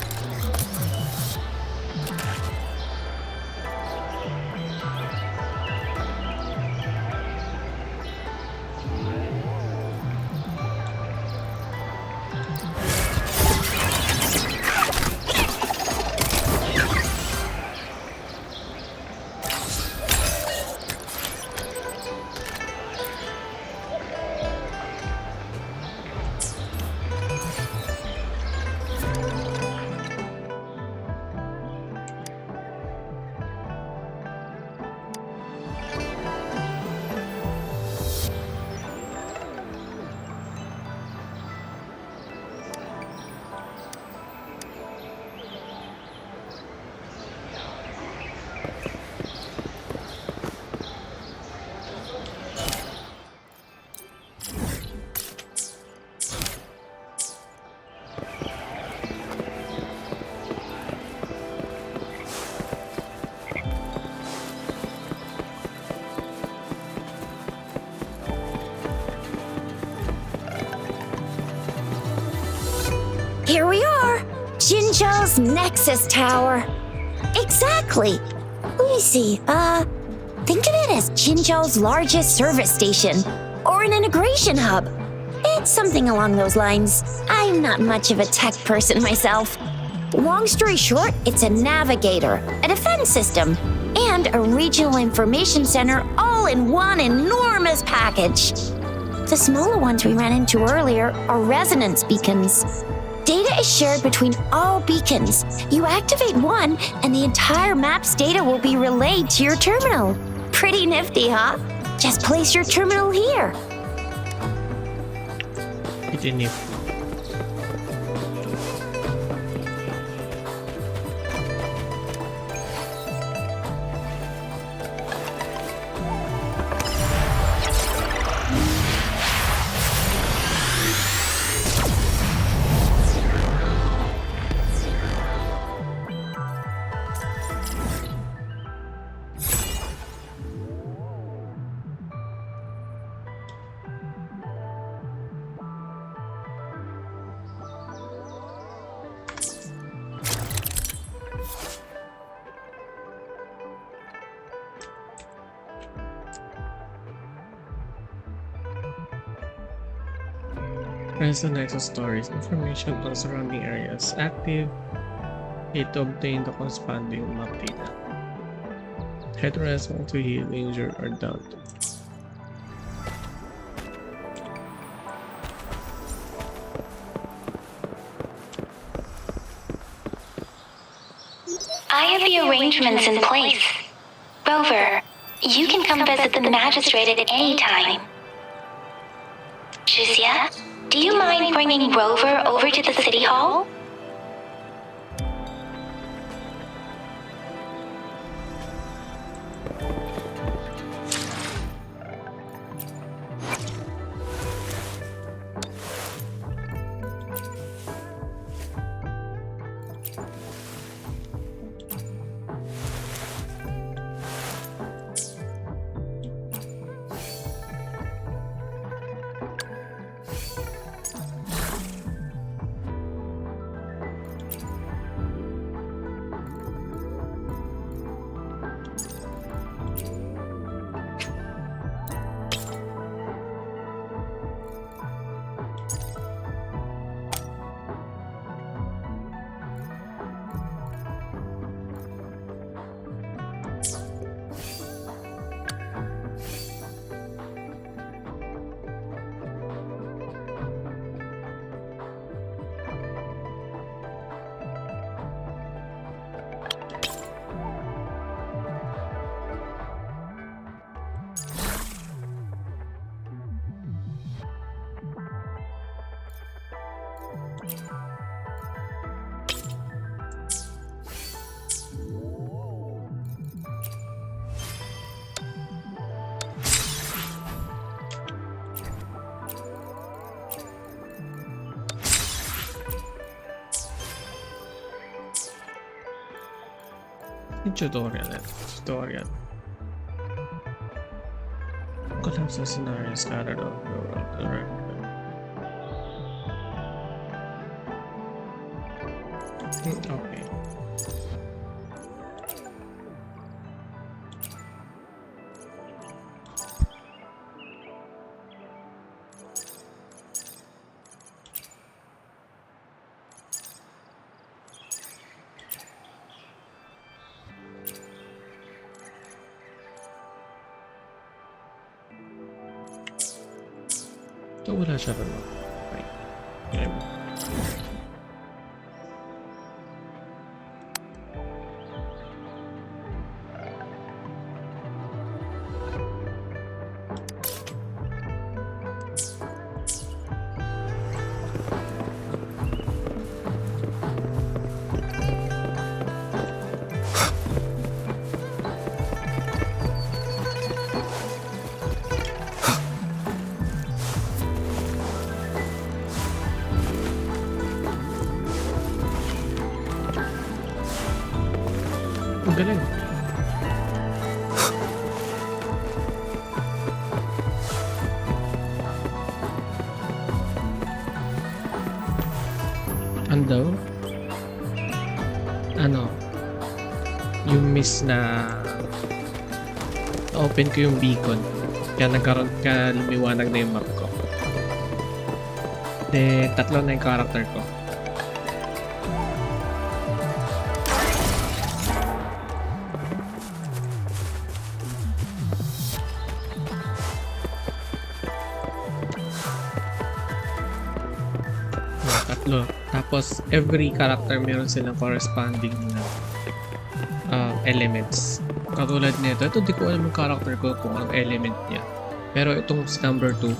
Here we are! Jinzhou's Nexus Tower. Exactly. Let me see. Think of it as Jinzhou's largest service station, or an integration hub. It's something along those lines. I'm not much of a tech person myself. Long story short, it's a navigator, a defense system, and a regional information center all in one enormous package. The smaller ones we ran into earlier are resonance beacons. Data is shared between all beacons. You activate one, and the entire map's data will be relayed to your terminal. Pretty nifty, huh? Just place your terminal here. Itinip. Present Nexus Stories. Information on surrounding areas. Active. It to obtain the corresponding map data. Head response to heal, injure, or doubt. I have the arrangements in place. Rover, you can come visit the magistrate at any time. Juzia, do you mind bringing Rover over to the city hall? Tutorial. Collapse of scenarios scattered all over the world. Okay. Ito wala siya rin. Okay. Okay. Ang galing. Ano? yung miss na open ko yung beacon. Kaya nagkaroon ka lumiwanag na yung map ko. Then, 3 na yung character ko. Tatlo. Tapos, every character meron silang corresponding na elements. Katulad nito, ito di ko alam yung character ko kung anong element niya. Pero itong si number 2,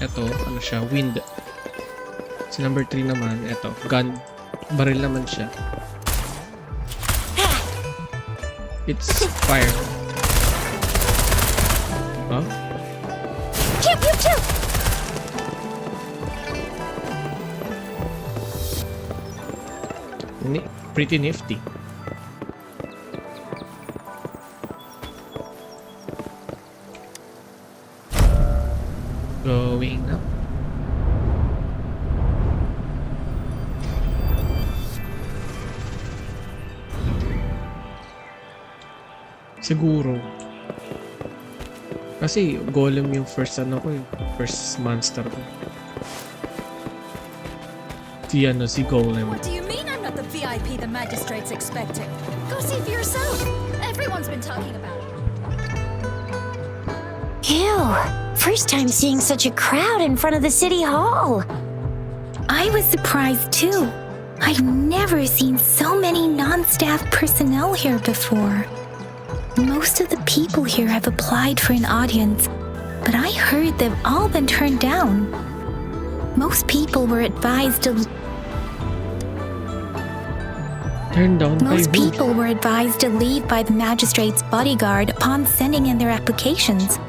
ito, ano siya, wind. Si number 3 naman, ito, gun. Baril naman siya. It's fire. Huh? Pew, pew, pew! Pretty nifty. Going up. Siguro. Kasi golem yung first ano ko, first monster ko. Si golem. What do you mean I'm not the VIP the magistrate's expecting? Go see for yourself. Everyone's been talking about it. Ew. First time seeing such a crowd in front of the city hall. I was surprised too. I've never seen so many non-staff personnel here before. Most of the people here have applied for an audience, but I heard they've all been turned down. Most people were advised to leave by the magistrate's bodyguard upon sending in their applications.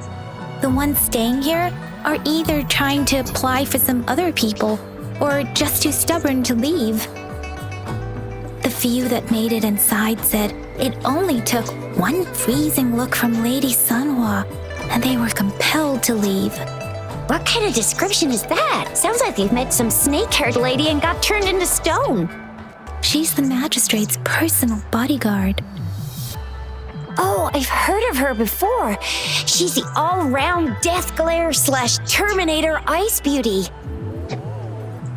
The ones staying here are either trying to apply for some other people or just too stubborn to leave. The few that made it inside said it only took one freezing look from Lady Sunhua and they were compelled to leave. What kind of description is that? Sounds like you've met some snake-haired lady and got turned into stone. She's the magistrate's personal bodyguard. Oh, I've heard of her before. She's the all-round Death Glare / Terminator Ice Beauty.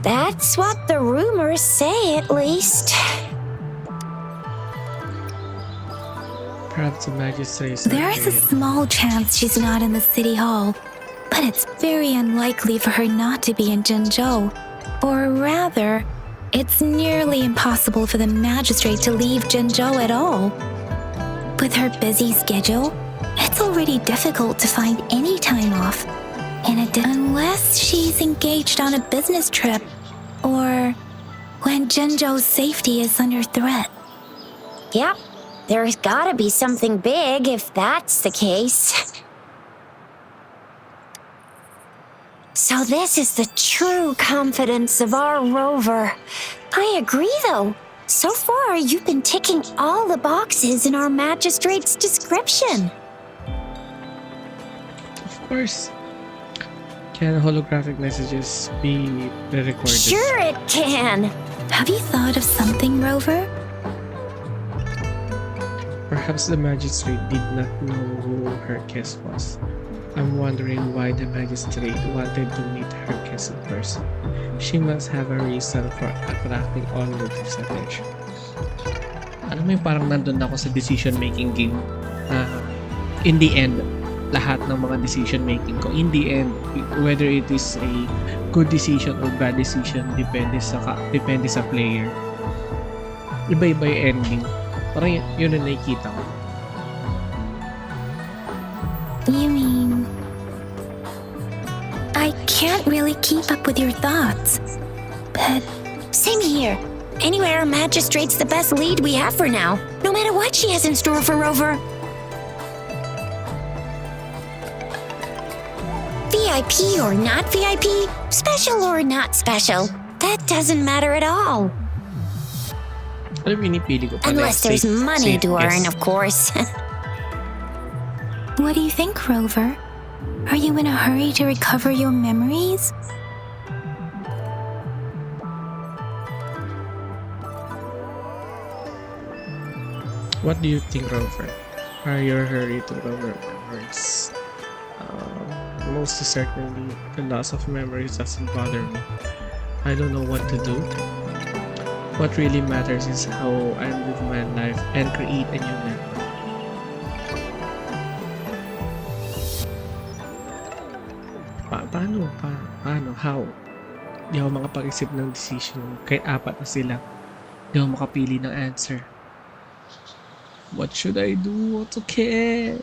That's what the rumors say, at least. Perhaps the magistrate's There is a small chance she's not in the city hall, but it's very unlikely for her not to be in Zhengzhou. Or rather, it's nearly impossible for the magistrate to leave Zhengzhou at all. With her busy schedule, it's already difficult to find any time off. Unless she's engaged on a business trip, or when Zhengzhou's safety is under threat. Yep, there's gotta be something big if that's the case. So this is the true confidence of our rover. I agree, though. So far, you've been ticking all the boxes in our magistrate's description. Of course. Can holographic messages be pre-recorded? Sure it can. Have you thought of something, Rover? Perhaps the magistrate did not know who Herkes was. I'm wondering why the magistrate wanted to meet Herkes in person. She must have a reason for attracting all Luther's attention. Alam mo yung parang nandun ako sa decision-making game. In the end, lahat ng mga decision-making ko, in the end, whether it is a good decision or bad decision, depende sa player. Iba-iba yung ending. Parang yun ang nakikita ko. You mean... I can't really keep up with your thoughts, but... Same here. Anyway, our magistrate's the best lead we have for now, no matter what she has in store for Rover. VIP or not VIP, special or not special, that doesn't matter at all. Alam mo, pinipili ko pala Unless there's money to earn, of course. What do you think, Rover? Are you in a hurry to recover your memories? What do you think, Rover? Are you hurry to recover memories? Most certainly, the loss of memories doesn't bother me. I don't know what to do. What really matters is how I live my life and create a new memory. Paano? How? Di ako makapag-isip ng decision. Kahit apat na sila. Di ako makapili ng answer. What should I do? What's okay?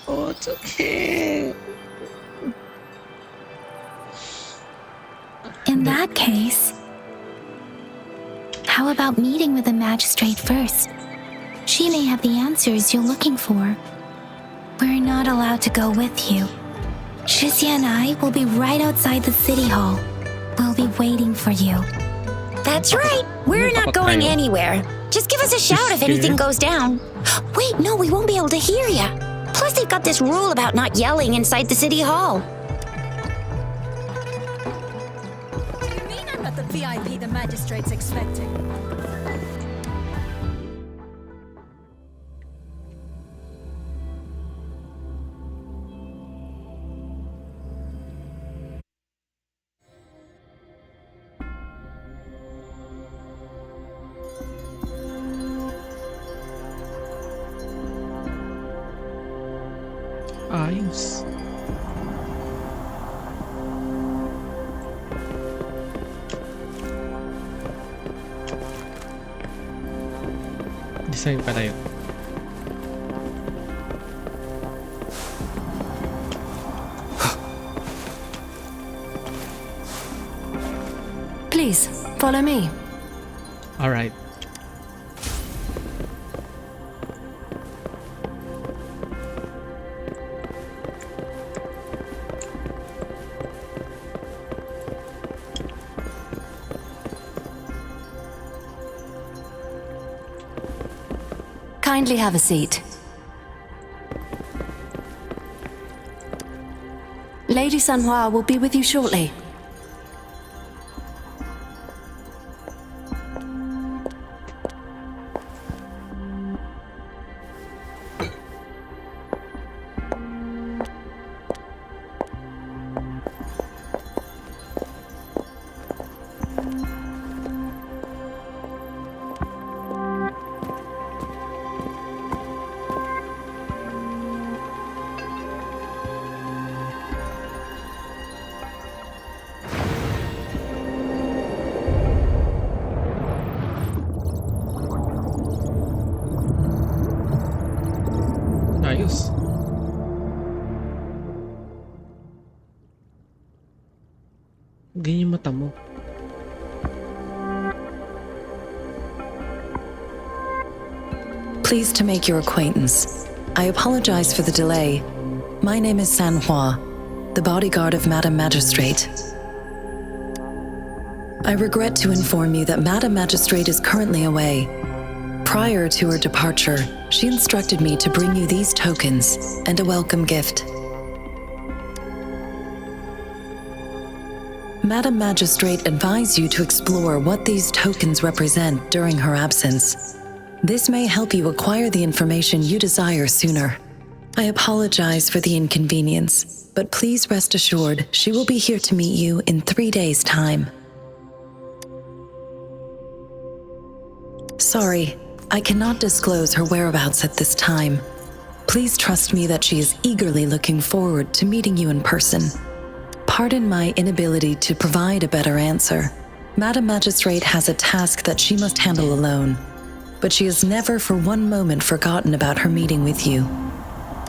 What's okay? In that case, how about meeting with the magistrate first? She may have the answers you're looking for. We're not allowed to go with you. Shizia and I will be right outside the city hall. We'll be waiting for you. That's right. We're not going anywhere. Just give us a shout if anything goes down. Wait, no, we won't be able to hear ya. Plus, they've got this rule about not yelling inside the city hall. You mean I'm not the VIP the magistrate's expecting? Ayos. Design pala yun. Please, follow me. Alright. Kindly have a seat. Lady Sanhua will be with you shortly. Ayos. Ganyan yung mata mo. Pleased to make your acquaintance. I apologize for the delay. My name is Sanhua, the bodyguard of Madam Magistrate. I regret to inform you that Madam Magistrate is currently away. Prior to her departure, she instructed me to bring you these tokens and a welcome gift. Madam Magistrate advised you to explore what these tokens represent during her absence. This may help you acquire the information you desire sooner. I apologize for the inconvenience, but please rest assured she will be here to meet you in 3 days' time. Sorry, I cannot disclose her whereabouts at this time. Please trust me that she is eagerly looking forward to meeting you in person. Pardon my inability to provide a better answer. Madam Magistrate has a task that she must handle alone, but she has never for one moment forgotten about her meeting with you.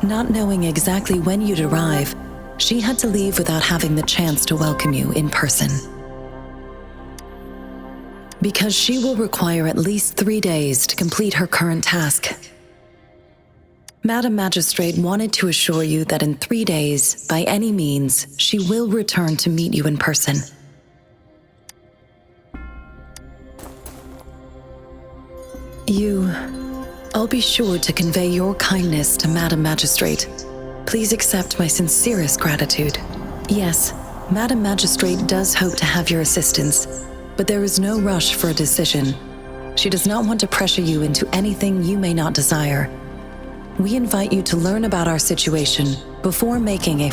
Not knowing exactly when you'd arrive, she had to leave without having the chance to welcome you in person. Because she will require at least 3 days to complete her current task. Madam Magistrate wanted to assure you that in 3 days, by any means, she will return to meet you in person. I'll be sure to convey your kindness to Madam Magistrate. Please accept my sincerest gratitude. Yes, Madam Magistrate does hope to have your assistance, but there is no rush for a decision. She does not want to pressure you into anything you may not desire. We invite you to learn about our situation before making a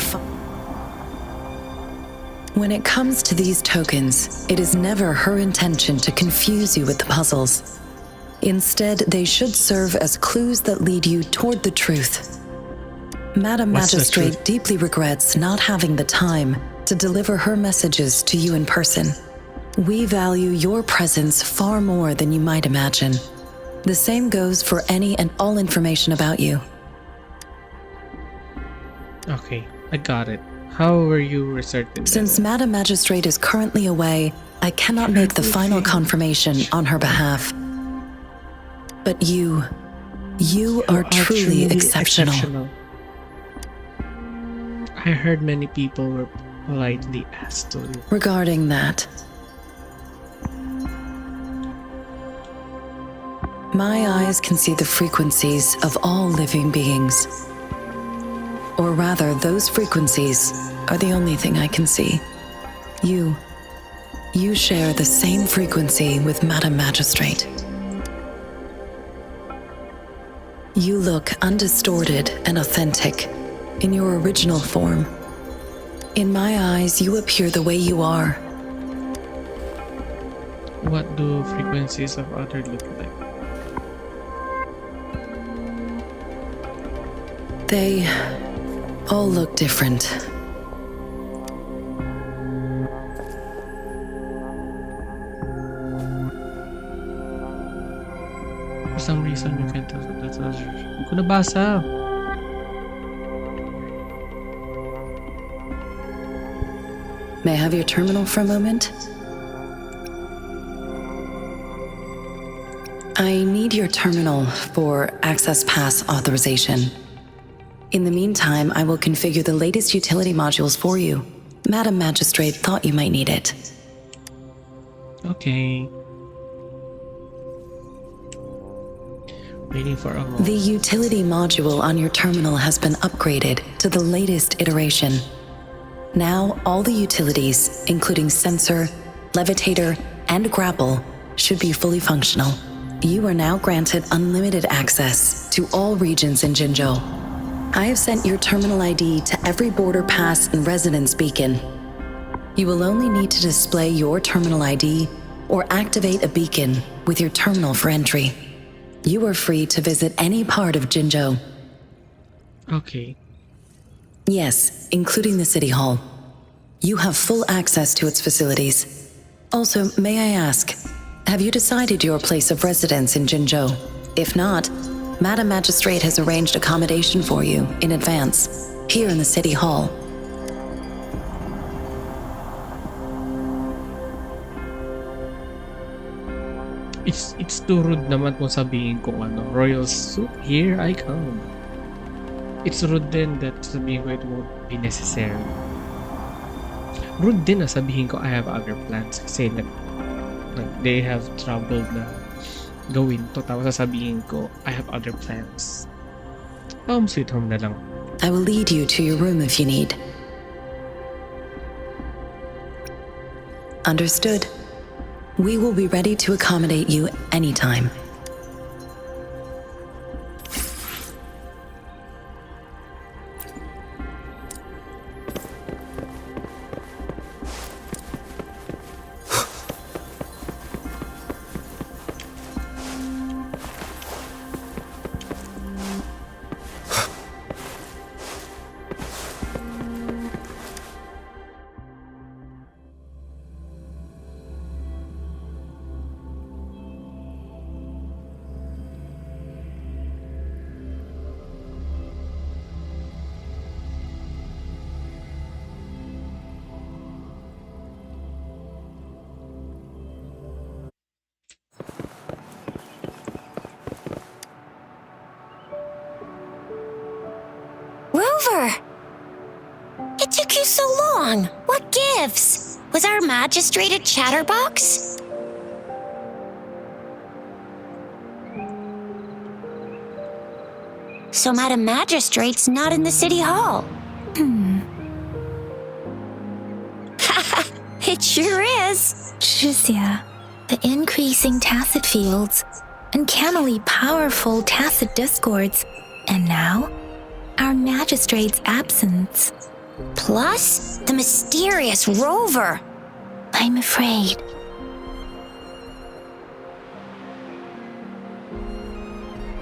When it comes to these tokens, it is never her intention to confuse you with the puzzles. Instead, they should serve as clues that lead you toward the truth. Madam What's the Magistrate truth? deeply regrets not having the time to deliver her messages to you in person. We value your presence far more than you might imagine. The same goes for any and all information about you. Okay, I got it. How were you researching Since that? Madam Magistrate is currently away, I cannot make the final confirmation on her behalf. But you are truly exceptional. I heard many people were politely asked to leave. Regarding that, my eyes can see the frequencies of all living beings. Or rather, those frequencies are the only thing I can see. You share the same frequency with Madam Magistrate. You look undistorted and authentic in your original form. In my eyes, you appear the way you are. What do frequencies of others look like? They all look different. For some reason, you can't tell that's others. Hindi ko nabasa. May I have your terminal for a moment? I need your terminal for Access Pass authorization. In the meantime, I will configure the latest utility modules for you. Madam Magistrate thought you might need it. Okay. Waiting for a moment. The utility module on your terminal has been upgraded to the latest iteration. Now, all the utilities, including sensor, levitator, and grapple, should be fully functional. You are now granted unlimited access to all regions in Jinzhou. I have sent your terminal ID to every border pass and residence beacon. You will only need to display your terminal ID or activate a beacon with your terminal for entry. You are free to visit any part of Jinzhou. Okay. Yes, including the City Hall. You have full access to its facilities. Also, may I ask, have you decided your place of residence in Jinzhou? If not, Madam Magistrate has arranged accommodation for you in advance, here in the City Hall. It's too rude naman kung sabihin kong ano, royal suit, here I come. It's rude din that sabihin ko it won't be necessary. Rude din na sabihin ko I have other plans kasi they have trouble na gawin to, tapos sasabihin ko I have other plans. Home sweet home na lang. I will lead you to your room if you need. Understood. We will be ready to accommodate you anytime. Rover! It took you so long. What gives? Was our magistrate a chatterbox? So Madam Magistrate's not in the City Hall. It sure is. 是呀， The increasing tacit fields, uncannily powerful tacit discords, and now, our magistrate's absence. Plus, the mysterious rover. I'm afraid.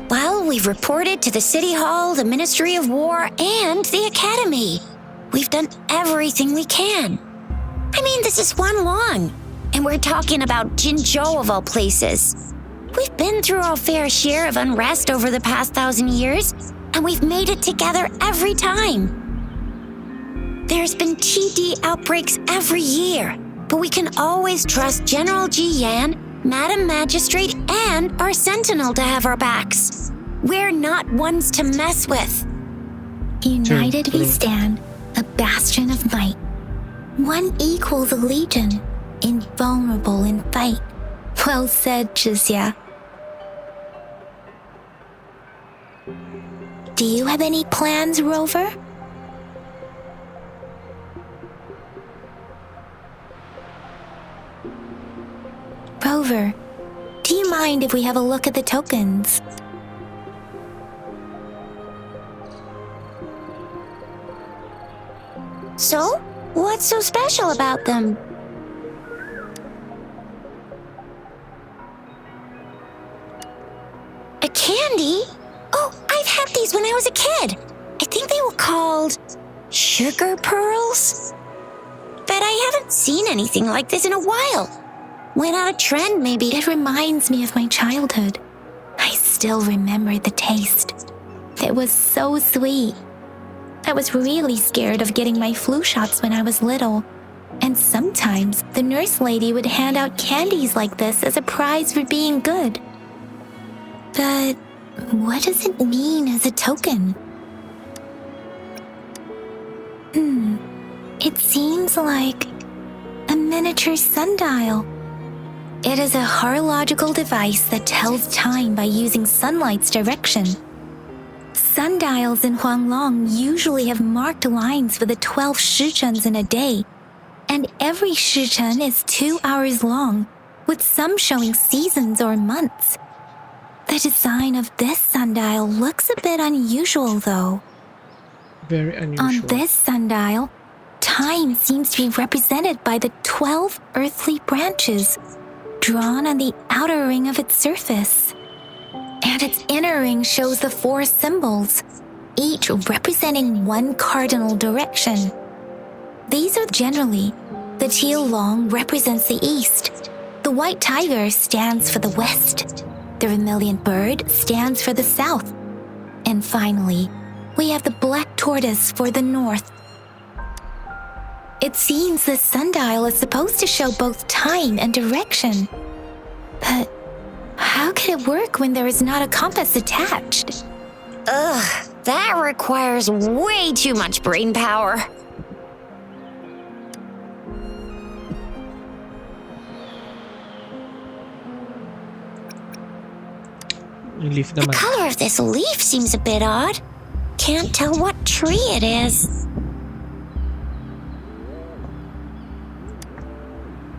Well, we've reported to the City Hall, the Ministry of War, and the Academy. We've done everything we can. I mean, this is one long. And we're talking about Jinzhou of all places. We've been through our fair share of unrest over the past 1,000 years, and we've made it together every time. There's been TD outbreaks every year, but we can always trust General Ji Yan, Madam Magistrate, and our Sentinel to have our backs. We're not ones to mess with. United we True. stand, a bastion of might. One equals a legion, invulnerable in fight. Well said, Jizya. Do you have any plans, Rover? Rover, do you mind if we have a look at the tokens? So, what's so special about them? A candy? Oh, I've had these when I was a kid. I think they were called sugar pearls. But I haven't seen anything like this in a while. Went out of trend, maybe. It reminds me of my childhood. I still remember the taste. It was so sweet. I was really scared of getting my flu shots when I was little. And sometimes the nurse lady would hand out candies like this as a prize for being good. But what does it mean as a token? It seems like a miniature sundial. It is a horological device that tells time by using sunlight's direction. Sundials in Huanglong usually have marked lines for the 12 shichuns in a day, and every shichun is 2 hours long, with some showing seasons or months. The design of this sundial looks a bit unusual, though. Very unusual. On this sundial, time seems to be represented by the 12 earthly branches, drawn on the outer ring of its surface. And its inner ring shows the 4 symbols, each representing one cardinal direction. These are generally, the teal long represents the east, the white tiger stands for the west, the vermilion bird stands for the south, and finally, we have the black tortoise for the north. It seems this sundial is supposed to show both time and direction. But how can it work when there is not a compass attached? Ugh, that requires way too much brain power. Yung leaf The naman. color of this leaf seems a bit odd. Can't tell what tree it is.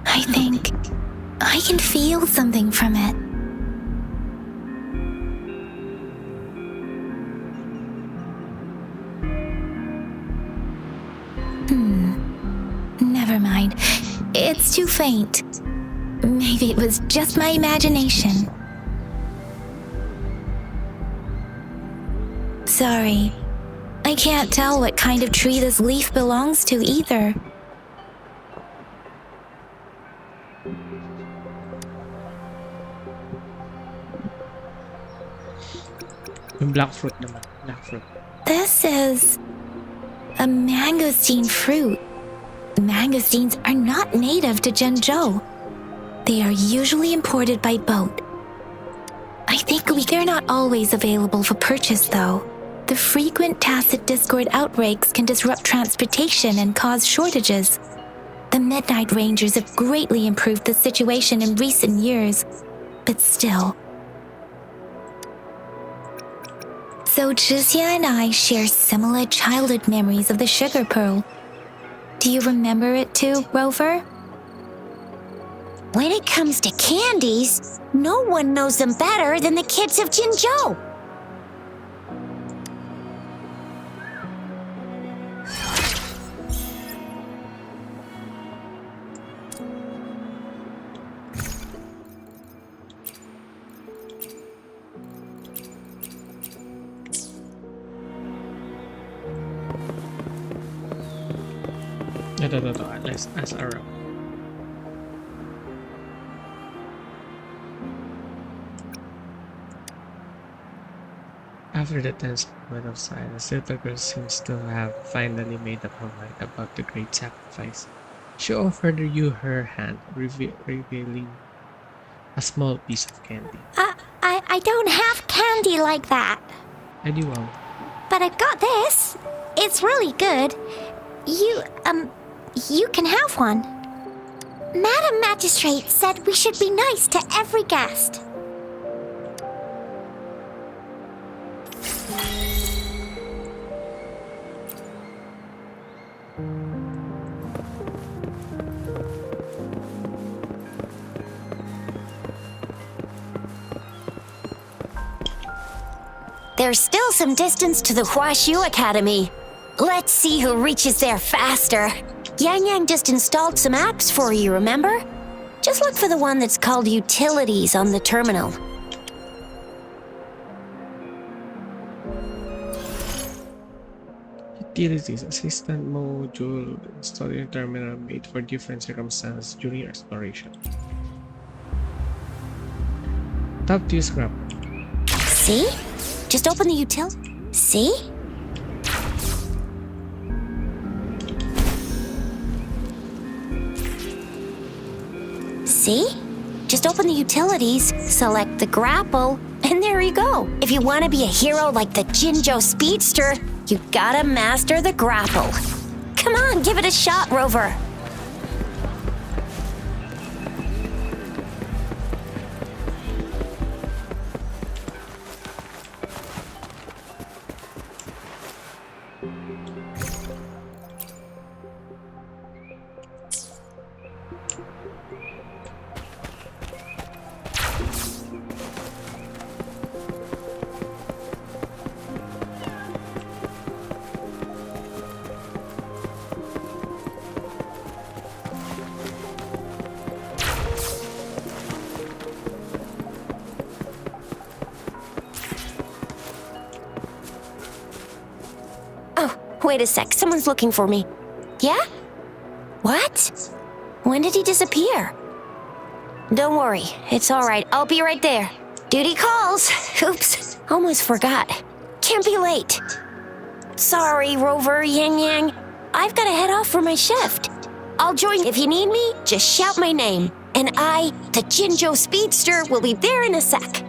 I think I can feel something from it. Never mind. It's too faint. Maybe it was just my imagination. Sorry. I can't tell what kind of tree this leaf belongs to either. Yung black fruit naman. Black fruit. This is a mangosteen fruit. Mangosteens are not native to Zhengzhou. They are usually imported by boat. I think they're not always available for purchase, though. The frequent tacit discord outbreaks can disrupt transportation and cause shortages. The Midnight Rangers have greatly improved the situation in recent years, but still. So Jizya and I share similar childhood memories of the sugar pearl. Do you remember it too, Rover? When it comes to candies, no one knows them better than the kids of Jinzhou. Ito. Let's ask around. After the tense moment of silence, little girl seems to have finally made up her mind about the great sacrifice. She offered you her hand, revealing a small piece of candy. I don't have candy like that. I do wow. But I've got this. It's really good. You can have one. Madam Magistrate said we should be nice to every guest. There's still some distance to the Huaxu Academy. Let's see who reaches there faster. Yang Yang just installed some apps for you, remember? Just look for the one that's called Utilities on the terminal. Utilities assistant module installed in terminal made for different circumstances during exploration. Tap to use grab. See? Just open the util. See? See? Just open the utilities, select the grapple, and there you go. If you want to be a hero like the Jinzhou Speedster, you gotta master the grapple. Come on, give it a shot, Rover. Wait a sec, someone's looking for me. Yeah? What? When did he disappear? Don't worry, it's alright, I'll be right there. Duty calls. Oops, almost forgot. Can't be late. Sorry, Rover, Yang Yang. I've gotta head off for my shift. I'll join if you need me, just shout my name. And I, the Jinzhou Speedster, will be there in a sec.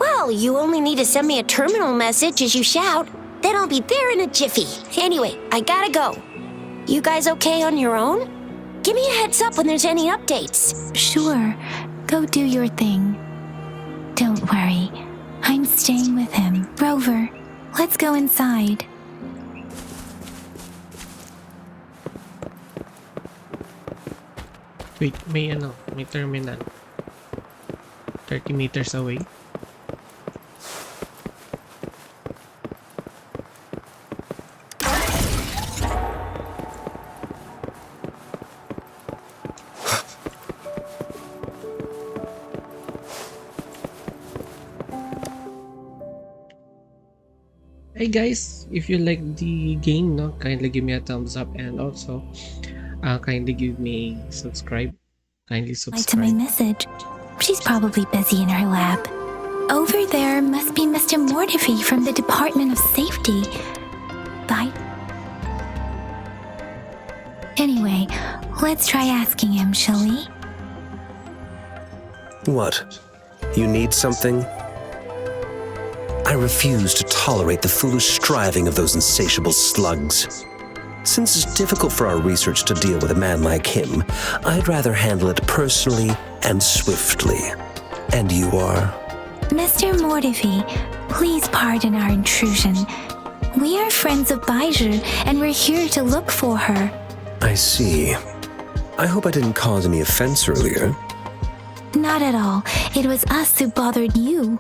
Well, you only need to send me a terminal message as you shout. Then I'll be there in a jiffy. Anyway, I gotta go. You guys okay on your own? Give me a heads up when there's any updates. Sure, go do your thing. Don't worry, I'm staying with him. Rover, let's go inside. Wait, may terminal. 30 meters away. Hey guys, if you like the game, kindly give me a thumbs up, and also kindly give me a subscribe. Kindly To my subscribe. message. She's probably busy in her lab. Over there must be Mr. Mortifi from the Department of Safety. Bye. Anyway, let's try asking him, shall we? What? You need something? I refuse to tolerate the foolish striving of those insatiable slugs. Since it's difficult for our research to deal with a man like him, I'd rather handle it personally and swiftly. And you are? Mr. Mortifi, please pardon our intrusion. We are friends of Baiju, and we're here to look for her. I see. I hope I didn't cause any offense earlier. Not at all. It was us who bothered you.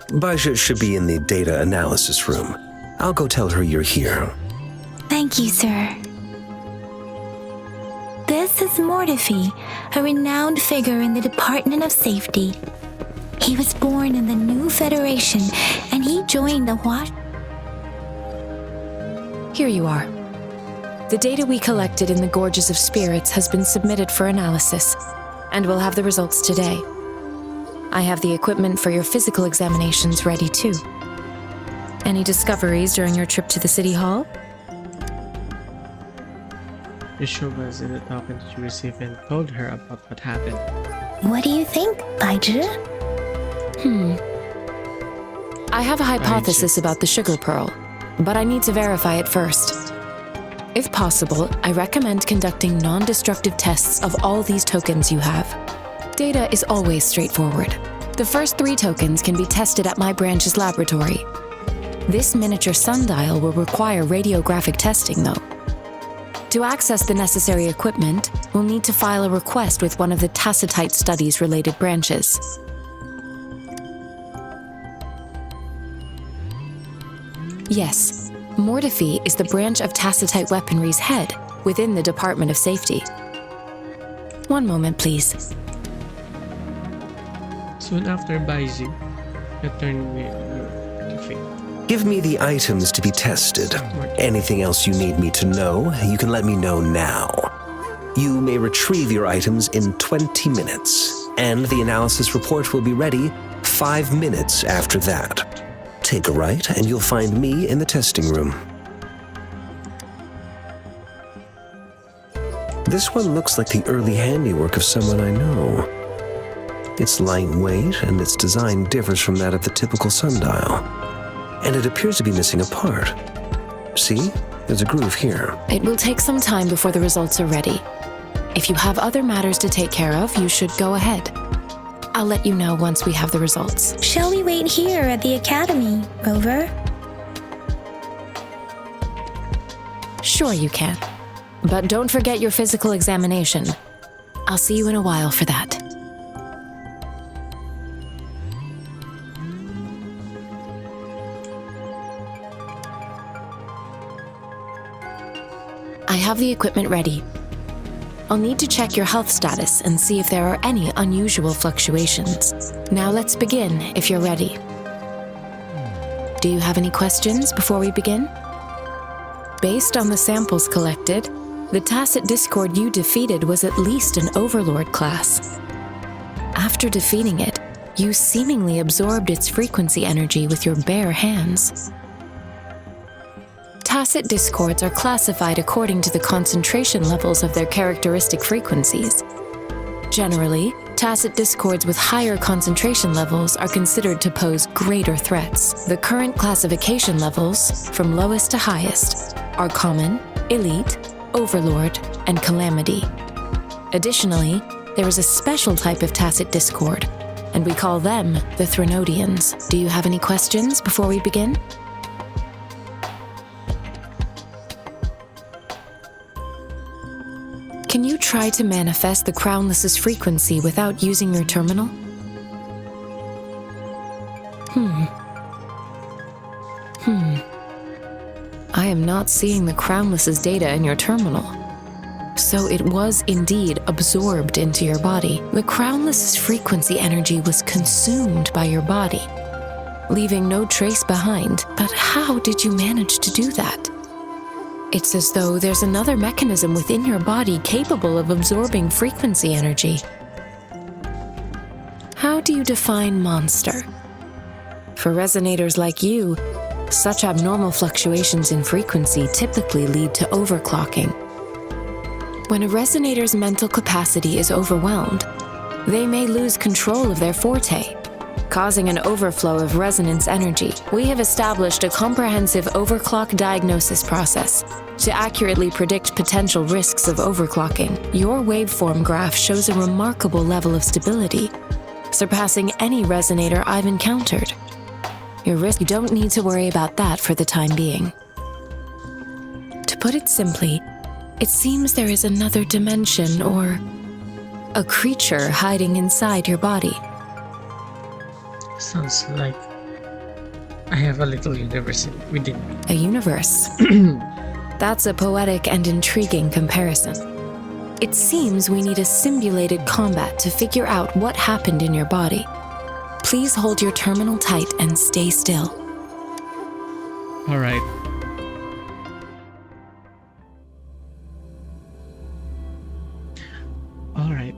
Baija should be in the data analysis room. I'll go tell her you're here. Thank you, sir. This is Mortifi, a renowned figure in the Department of Safety. He was born in the new Federation, and he joined the Here you are. The data we collected in the Gorges of Spirits has been submitted for analysis, and we'll have the results today. I have the equipment for your physical examinations ready too. Any discoveries during your trip to the City Hall? Yeshua was in the token that you received and told her about what happened. What do you think, Baija? I have a hypothesis about the sugar pearl, but I need to verify it first. If possible, I recommend conducting non-destructive tests of all these tokens you have. Data is always straightforward. The first 3 tokens can be tested at my branch's laboratory. This miniature sundial will require radiographic testing, though. To access the necessary equipment, we'll need to file a request with one of the Tacitite Studies-related branches. Yes, Mortifi is the branch of Tacitite Weaponry's head within the Department of Safety. One moment, please. Soon after Baiji, returned to Faith. Give me the items to be tested. Anything else you need me to know, you can let me know now. You may retrieve your items in 20 minutes, and the analysis report will be ready 5 minutes after that. Take a right, and you'll find me in the testing room. This one looks like the early handiwork of someone I know. It's lightweight, and its design differs from that of the typical sundial. And it appears to be missing a part. See? There's a groove here. It will take some time before the results are ready. If you have other matters to take care of, you should go ahead. I'll let you know once we have the results. Shall we wait here at the Academy, Rover? Sure you can. But don't forget your physical examination. I'll see you in a while for that. I have the equipment ready. I'll need to check your health status and see if there are any unusual fluctuations. Now let's begin, if you're ready. Do you have any questions before we begin? Based on the samples collected, the Tacit Discord you defeated was at least an Overlord class. After defeating it, you seemingly absorbed its frequency energy with your bare hands. Tacit discords are classified according to the concentration levels of their characteristic frequencies. Generally, tacit discords with higher concentration levels are considered to pose greater threats. The current classification levels, from lowest to highest, are Common, Elite, Overlord, and Calamity. Additionally, there is a special type of tacit discord, and we call them the Threnodians. Do you have any questions before we begin? Can you try to manifest the Crownless's frequency without using your terminal? I am not seeing the Crownless's data in your terminal. So it was indeed absorbed into your body. The Crownless's frequency energy was consumed by your body, leaving no trace behind. But how did you manage to do that? It's as though there's another mechanism within your body capable of absorbing frequency energy. How do you define monster? For resonators like you, such abnormal fluctuations in frequency typically lead to overclocking. When a resonator's mental capacity is overwhelmed, they may lose control of their forte, causing an overflow of resonance energy. We have established a comprehensive overclock diagnosis process to accurately predict potential risks of overclocking. Your waveform graph shows a remarkable level of stability, surpassing any resonator I've encountered. You don't need to worry about that for the time being. To put it simply, It seems there is another dimension or a creature hiding inside your body. Sounds like I have a little universe within me. A universe. That's a poetic and intriguing comparison. It seems we need a simulated combat to figure out what happened in your body. Please hold your terminal tight and stay still. All right. All right.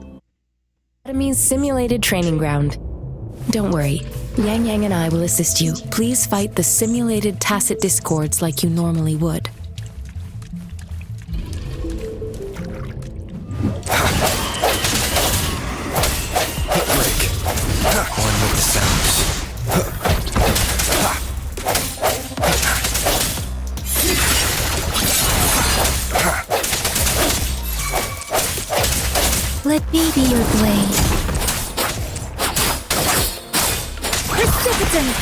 Academy's simulated training ground. Don't worry, Yang Yang and I will assist you. Please fight the simulated tacit discords like you normally would. Break. One with the sounds. Let me be your blade. Precipitance!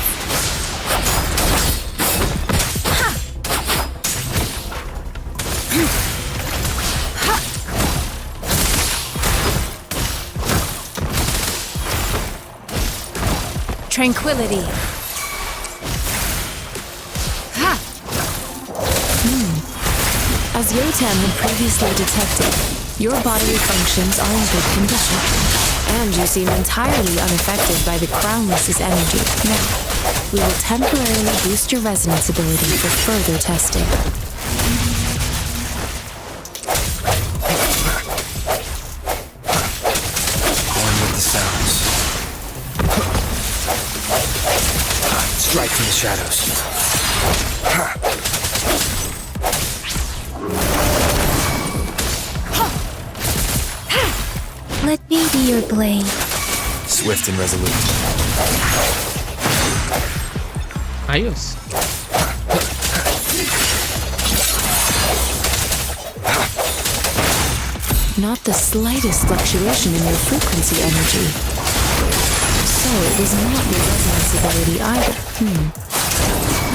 Tranquility. As Yotam had previously detected, your bodily functions are in good condition, and you seem entirely unaffected by the Crownless's energy. Now, we will temporarily boost your resonance ability for further testing. One with the sounds. Strike from the shadows. Let me be your blade. Swift and resolute. Ayos. Not the slightest fluctuation in your frequency energy. So it was not your resonance ability either.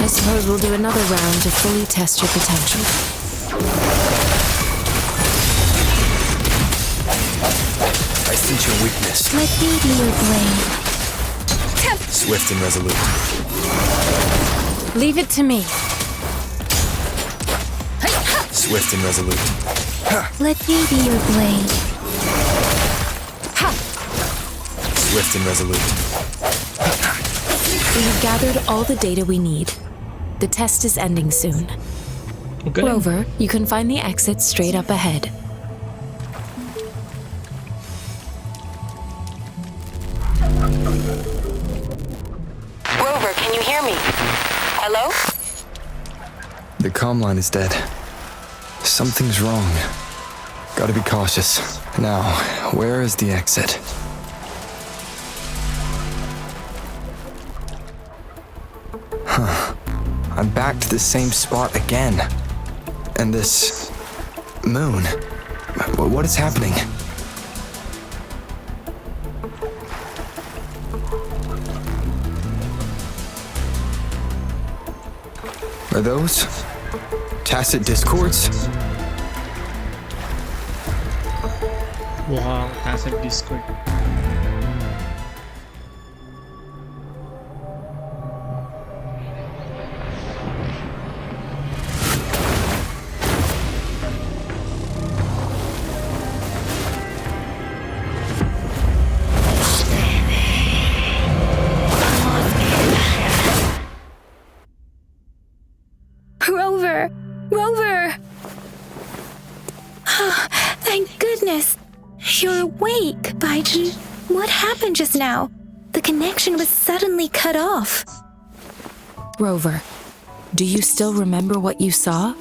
I suppose we'll do another round to fully test your potential. I sense your weakness. Let me be your blade. Swift and resolute. Leave it to me. Swift and resolute. Let me be your blade. Swift and resolute. We have gathered all the data we need. The test is ending soon. Okay. Rover, you can find the exit straight up ahead. Rover, can you hear me? Hello? The comm line is dead. Something's wrong. Gotta be cautious. Now, where is the exit? I'm back to the same spot again. And this moon. What is happening? Are those tacit discords? Wow, tacit discord. Rover! Rover! Thank goodness! You're awake, Baiji. What happened just now? The connection was suddenly cut off. Rover, do you still remember what you saw?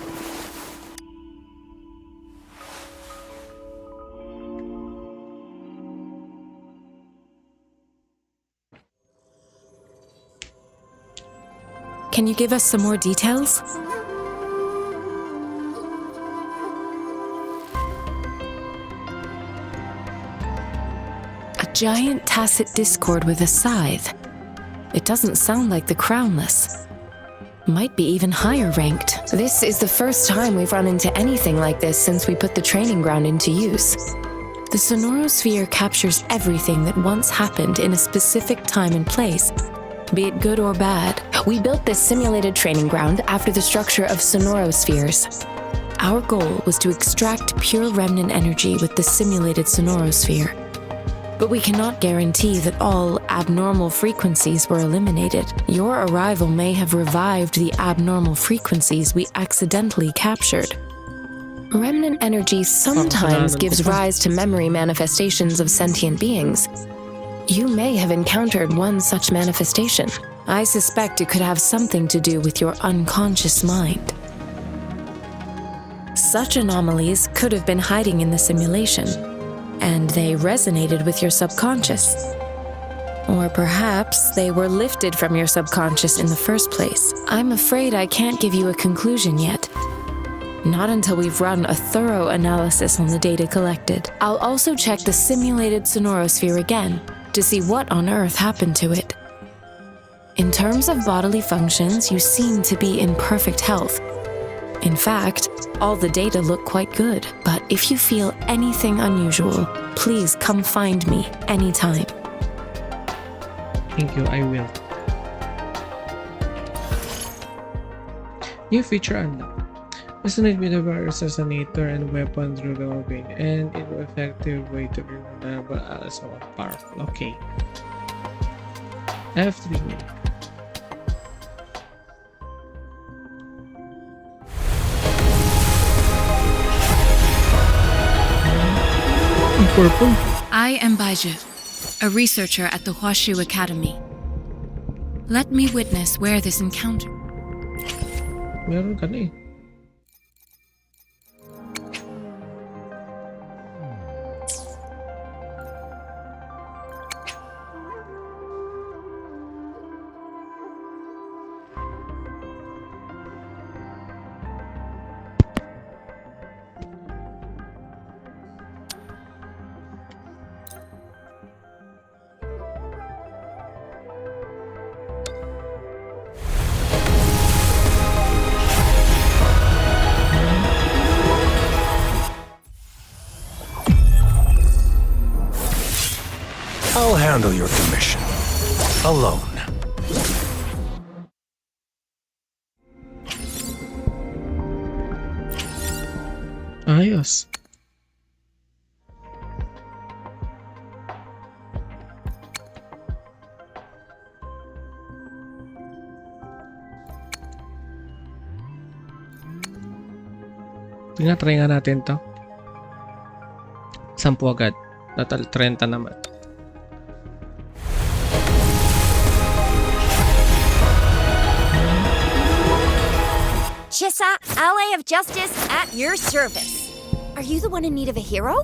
Can you give us some more details? A giant tacit discord with a scythe. It doesn't sound like the Crownless. might be even higher ranked. This is the first time we've run into anything like this since we put the training ground into use. The sonorosphere captures everything that once happened in a specific time and place, be it good or bad. We built this simulated training ground after the structure of sonorospheres. Our goal was to extract pure remnant energy with the simulated sonorosphere. But we cannot guarantee that all abnormal frequencies were eliminated. Your arrival may have revived the abnormal frequencies we accidentally captured. Remnant energy sometimes gives rise to memory manifestations of sentient beings. You may have encountered one such manifestation. I suspect it could have something to do with your unconscious mind. Such anomalies could have been hiding in the simulation, and they resonated with your subconscious. Or perhaps they were lifted from your subconscious in the first place. I'm afraid I can't give you a conclusion yet. Not until we've run a thorough analysis on the data collected. I'll also check the simulated sonorosphere again to see what on earth happened to it. In terms of bodily functions, you seem to be in perfect health. In fact, all the data look quite good, but if you feel anything unusual, please come find me anytime. Thank you, I will. New feature unlocked. Resonate with the virus resonator and weapon through the vein, and an effective way to be reliable as well powerful. Okay. F3. Purple. I am Baiju, a researcher at the Huashu Academy. Let me witness where this encounter. Meron ka na eh. I'll handle your commission. Alone. Ayos. Try nga natin to. 10 agad. Total 30 naman. Chissa, ally of justice, at your service. Are you the one in need of a hero?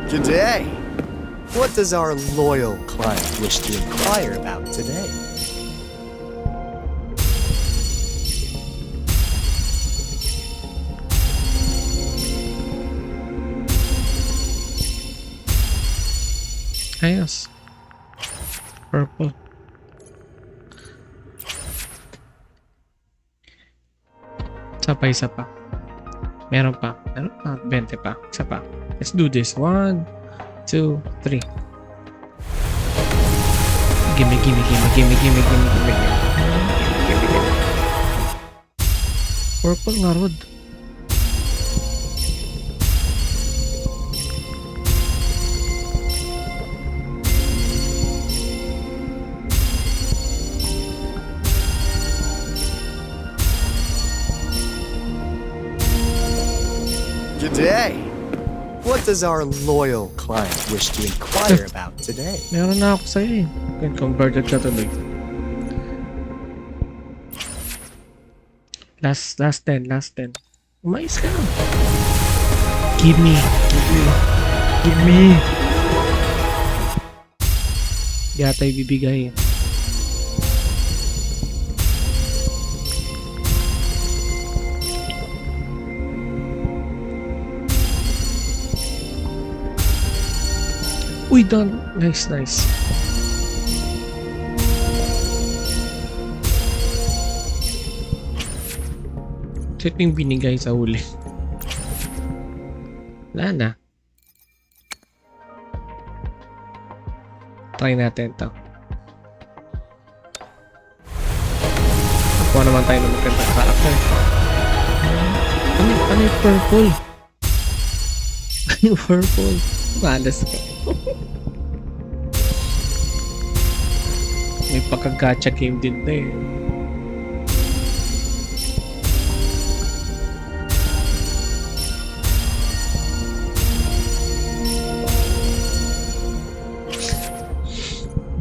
G'day. What does our loyal client wish to inquire about today? Ayos. Purple. Isa pa. Meron pa. 20 pa. Isa pa. Let's do this. 1, 2, 3. Gimme. Purple nga rod. G'day. What does our loyal client wish to inquire about today? Meron na ako sa'yo eh. Converted ka tuloy. Last 10. Umayos ka. Give me. Di ata ibibigay. Uy, done. Nice, nice. So ito yung binigay sa huli. Wala na. Try natin to. Kuha naman tayo ng magandang character. Ano yung purple? Ano yung purple? Malas ko. May pagka-gacha game din na eh.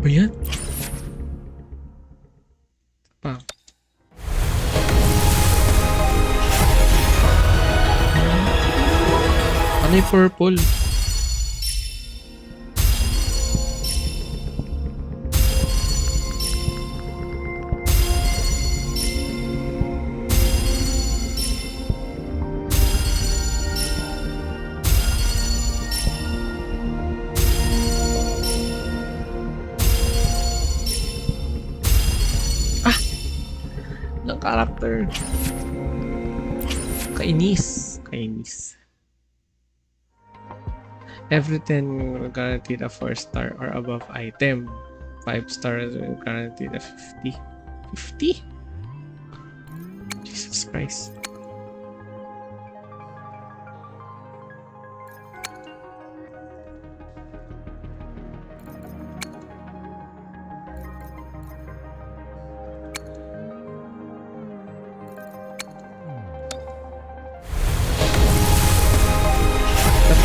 Ba yan? Pa. Ano yung purple? Character. Kainis. Kainis. Every 10 guaranteed a 4-star or above item. 5 stars guaranteed a 50. 50? Jesus Christ.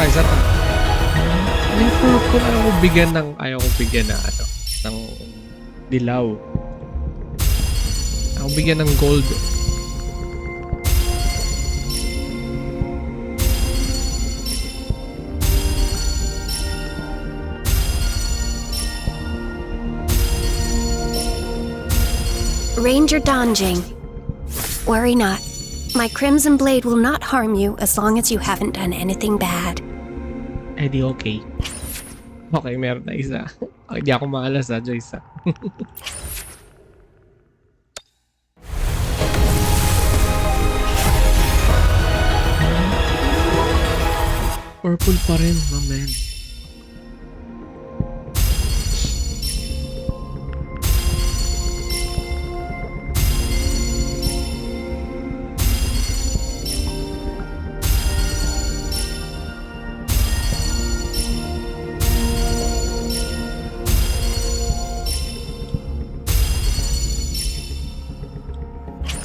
Isa pa. Yung purple, ayaw ko bigyan na ano, ng dilaw. Ako bigyan ng gold. Ranger Donjing. Worry not. My Crimson Blade will not harm you as long as you haven't done anything bad. Eh di okay. Okay, meron na isa. Hindi ako maalas ha, Joyce. Purple pa rin, my man.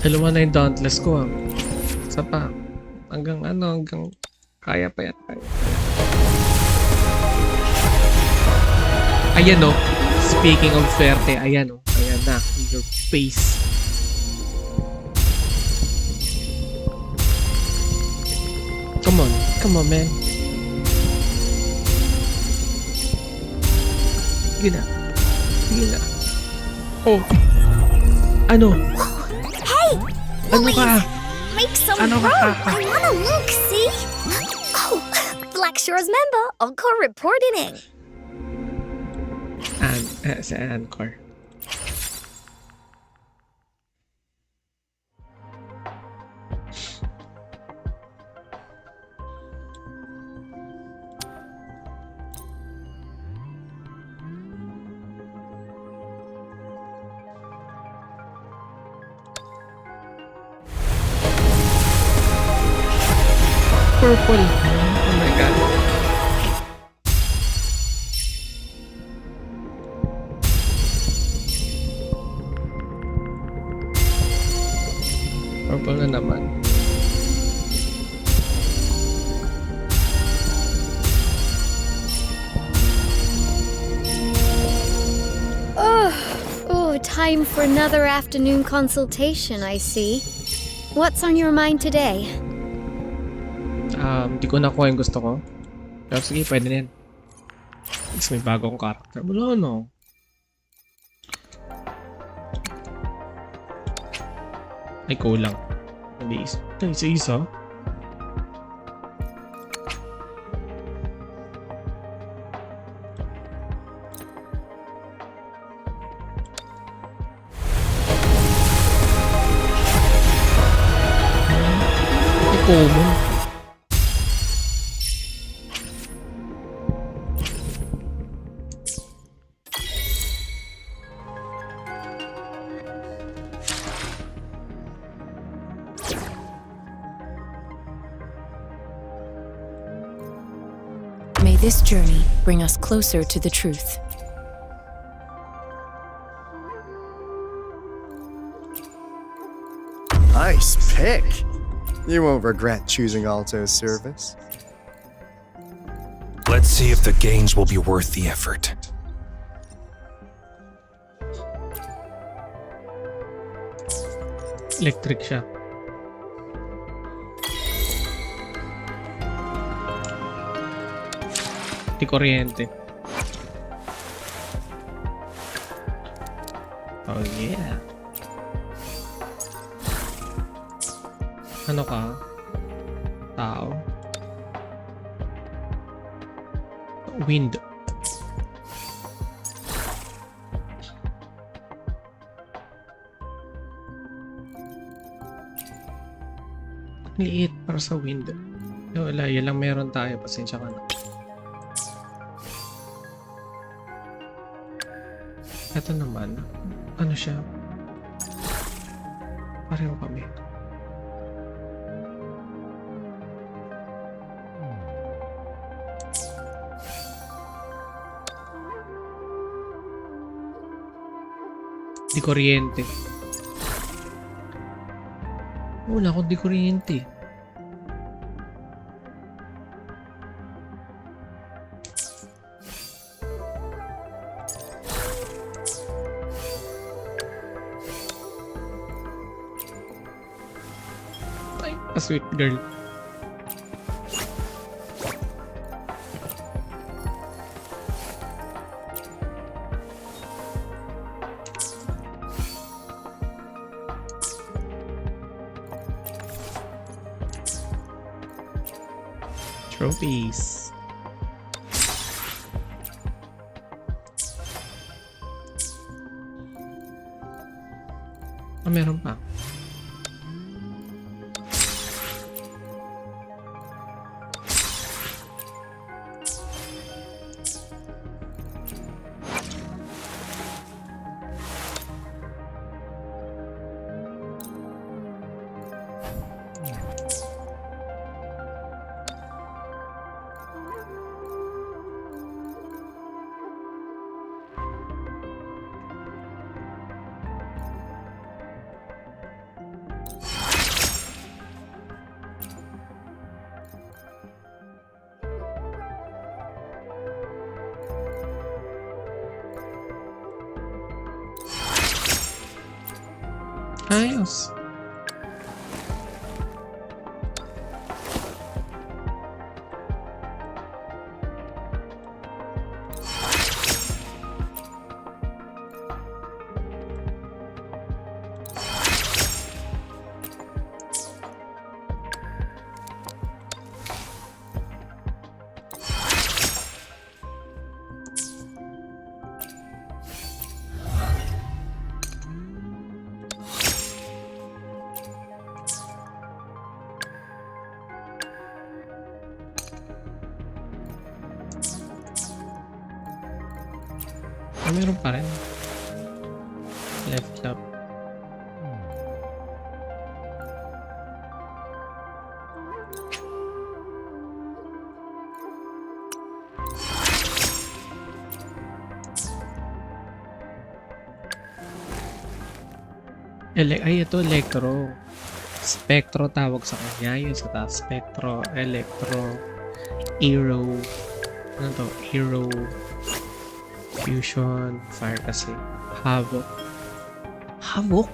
Dalawa na yung dauntless ko. Isa pa. Hanggang kaya pa yan. Ayan o. Speaking of swerte, ayan o. Ayan na. In your face. Come on. Come on, man. Sige na. Sige na. Oh. Ano? Ano ka? Make some Ano room. ka? I wanna look, see? Oh, Black Shore's member, Encore reporting in. Sa Anchor. Purple. Oh my god. Purple na naman. Oh, time for another afternoon consultation, I see. What's on your mind today? Di ko nakuha yung gusto ko. Pero sige, pwede na yan. Mas may bagong character. Wala no. Ay, kulang. Hindi isa. Isa-isa. common. May this journey bring us closer to the truth. Nice pick. You won't regret choosing Alto's service. Let's see if the gains will be worth the effort. Electric siya. Di kuryente. Oh yeah. Ano ka? Tao? Wind. Liit para sa wind. Wala, yan lang meron tayo. Pasensya ka na. Ito naman. Ano siya? Pareho kami. Di kuryente. Wala akong di kuryente. Ay, a-sweet girl. Trophies. Ah, meron pa. Ayos. Ah, meron pa rin. Left up. Ay, ito, Electro. Spectro tawag sa kanya. Yun sa taas. Spectro, Electro, Aero. Ano to? Aero. Fusion, Fire kasi. Havoc. Havoc?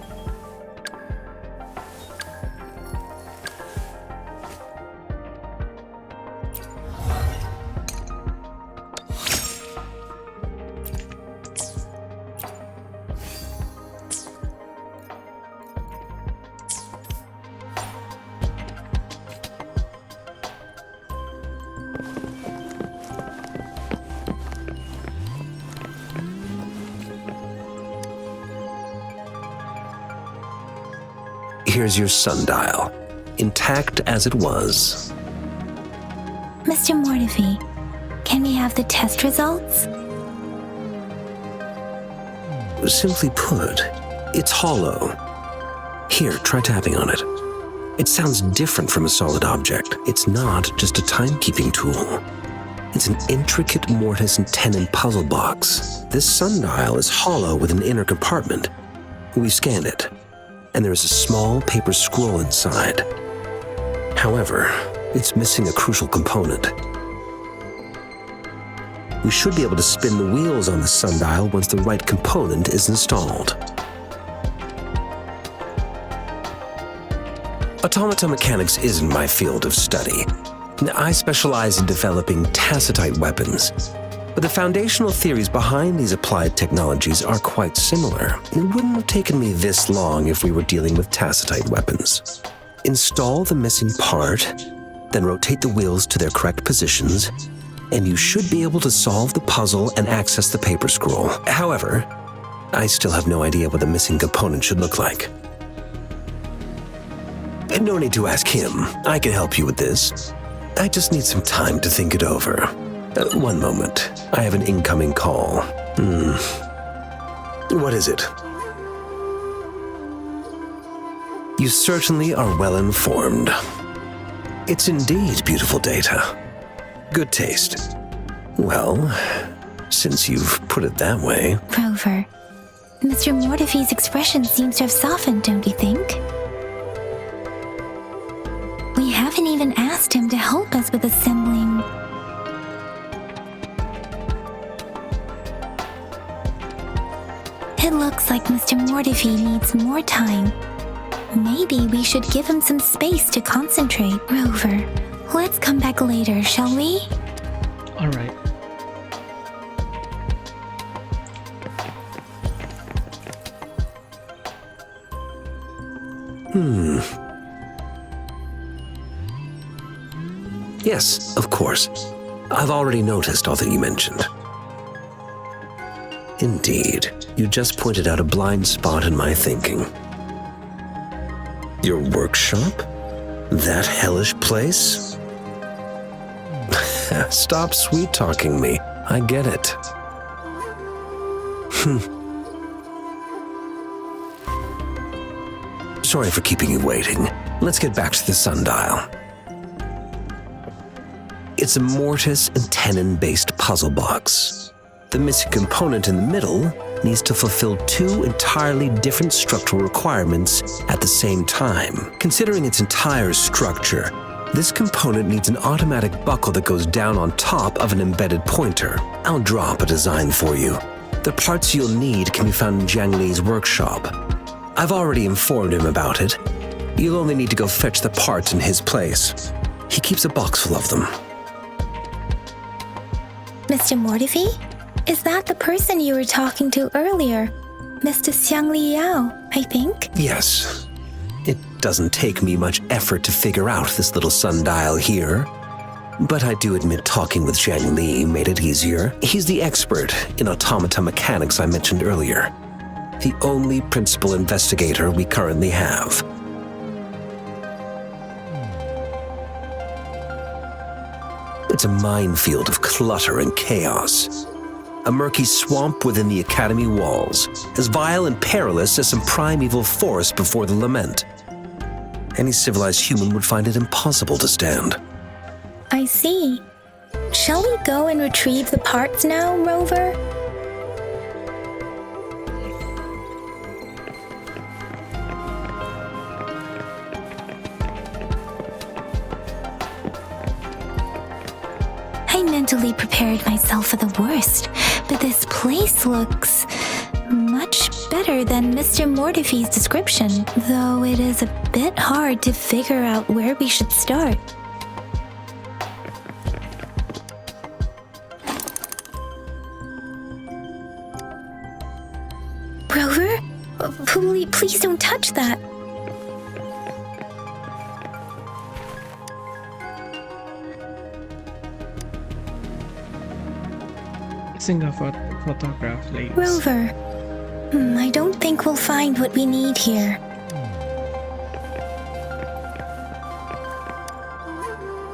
Here's your sundial. intact as it was. Mr. Mortefi, can we have the test results? Simply put, it's hollow. Here, try tapping on it. It sounds different from a solid object. It's not just a timekeeping tool. It's an intricate mortise and tenon puzzle box. This sundial is hollow with an inner compartment. We scanned it, and there is a small paper scroll inside. However, it's missing a crucial component. We should be able to spin the wheels on the sundial once the right component is installed. Automata mechanics isn't my field of study. I specialize in developing tacitite weapons, but the foundational theories behind these applied technologies are quite similar. It wouldn't have taken me this long if we were dealing with tacitite weapons. Install the missing part, then rotate the wheels to their correct positions, and you should be able to solve the puzzle and access the paper scroll. However, I still have no idea what the missing component should look like. No need to ask him. I can help you with this. I just need some time to think it over. One moment. I have an incoming call. What is it? You certainly are well informed. It's indeed beautiful data. Good taste. Well, since you've put it that way... Rover, Mr. Mortefi's expression seems to have softened, don't you think? We haven't even asked him to help us with assembling... It looks like Mr. Mortefi needs more time. Maybe we should give him some space to concentrate. Rover, let's come back later, shall we? Alright. Yes, of course. I've already noticed all that you mentioned. Indeed, you just pointed out a blind spot in my thinking. Your workshop? That hellish place? Stop sweet-talking me. I get it. Sorry for keeping you waiting. Let's get back to the sundial. It's a mortise and tenon-based puzzle box. The missing component in the middle needs to fulfill two entirely different structural requirements at the same time. Considering its entire structure, this component needs an automatic buckle that goes down on top of an embedded pointer. I'll drop a design for you. The parts you'll need can be found in Jiang Li's workshop. I've already informed him about it. You'll only need to go fetch the parts in his place. He keeps a box full of them. Mr. Mortefi? Is that the person you were talking to earlier? Mr. Xiang Li Yao, I think? Yes. It doesn't take me much effort to figure out this little sundial here. But I do admit talking with Jiang Li made it easier. He's the expert in automata mechanics I mentioned earlier. The only principal investigator we currently have. It's a minefield of clutter and chaos. A murky swamp within the Academy walls, as vile and perilous as some primeval forest before the lament. Any civilized human would find it impossible to stand. I see. Shall we go and retrieve the parts now, Rover? I mentally prepared myself for the worst, but this place looks much better than Mr. Mortefi's description, though it is a bit hard to figure out where we should start. Rover? Please don't touch that. Singapore photograph late. Rover, I don't think we'll find what we need here.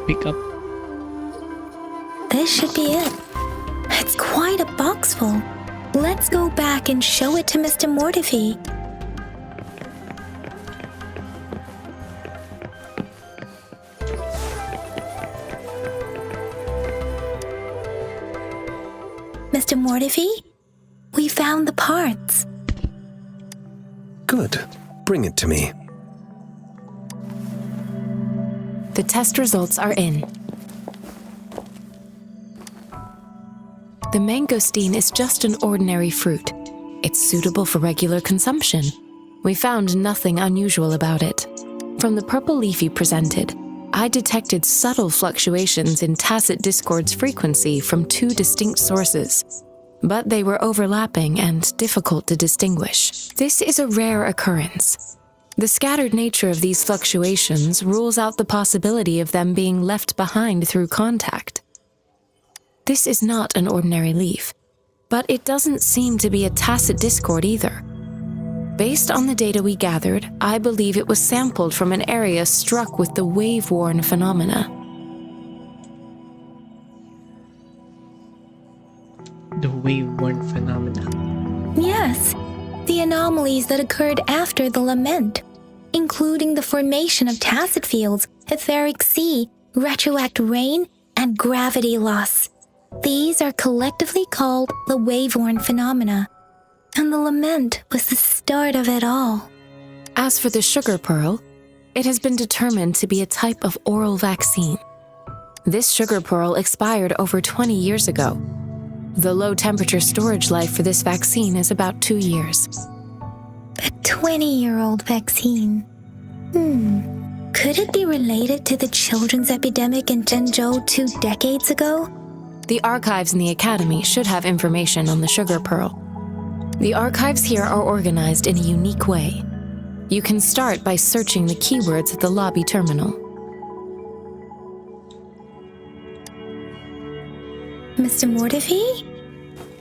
pick up. This should be it. It's quite a box full. Let's go back and show it to Mr. Mortifi. Mr. Mortifi, we found the parts. Good. Bring it to me. The test results are in. The mangosteen is just an ordinary fruit. It's suitable for regular consumption. We found nothing unusual about it. From the purple leaf you presented, I detected subtle fluctuations in tacit discord's frequency from two distinct sources, but they were overlapping and difficult to distinguish. This is a rare occurrence. The scattered nature of these fluctuations rules out the possibility of them being left behind through contact. This is not an ordinary leaf, but it doesn't seem to be a tacit discord either. Based on the data we gathered, I believe it was sampled from an area struck with the wave-worn phenomena. The wave-worn phenomena. Yes, the anomalies that occurred after the lament, including the formation of tacit fields, etheric sea, retroact rain, and gravity loss. These are collectively called the wave-worn phenomena, and the lament was the start of it all. As for the sugar pearl, it has been determined to be a type of oral vaccine. This sugar pearl expired over 20 years ago. The low-temperature storage life for this vaccine is about 2 years. A 20-year-old vaccine. Could it be related to the children's epidemic in Zhengzhou 2 decades ago? The archives in the Academy should have information on the sugar pearl. The archives here are organized in a unique way. You can start by searching the keywords at the lobby terminal. Mr. Mortifi?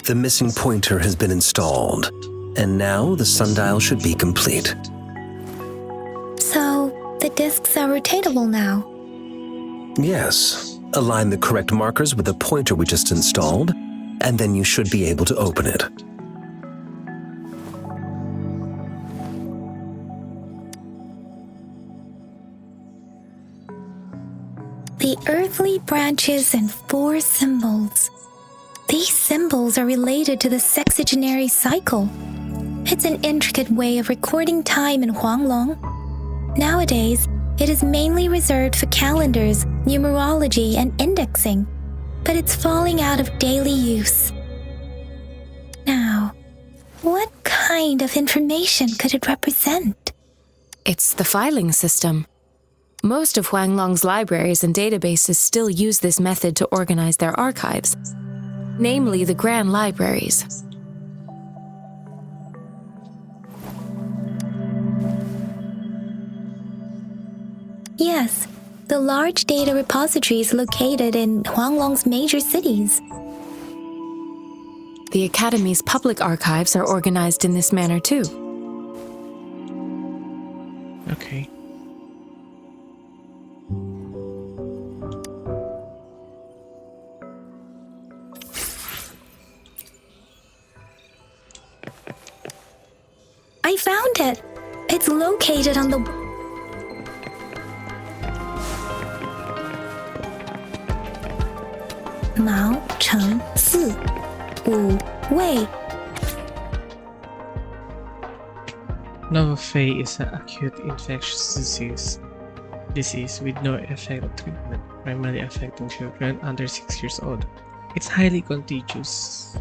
The missing pointer has been installed, and now the sundial should be complete. So, the discs are rotatable now? Yes. Align the correct markers with the pointer we just installed, and then you should be able to open it. The earthly branches and 4 symbols. These symbols are related to the sexagenary cycle. It's an intricate way of recording time in Huanglong. Nowadays, it is mainly reserved for calendars, numerology, and indexing, but it's falling out of daily use. Now, what kind of information could it represent? It's the filing system. Most of Huanglong's libraries and databases still use this method to organize their archives, namely the grand libraries. Yes, the large data repositories located in Huanglong's major cities. The Academy's public archives are organized in this manner too. Okay. I found it! It's located on the... Mao Cheng Si Wu Wei. Nova Fei is an acute infectious disease with no effective treatment, primarily affecting children under 6 years old. It's highly contagious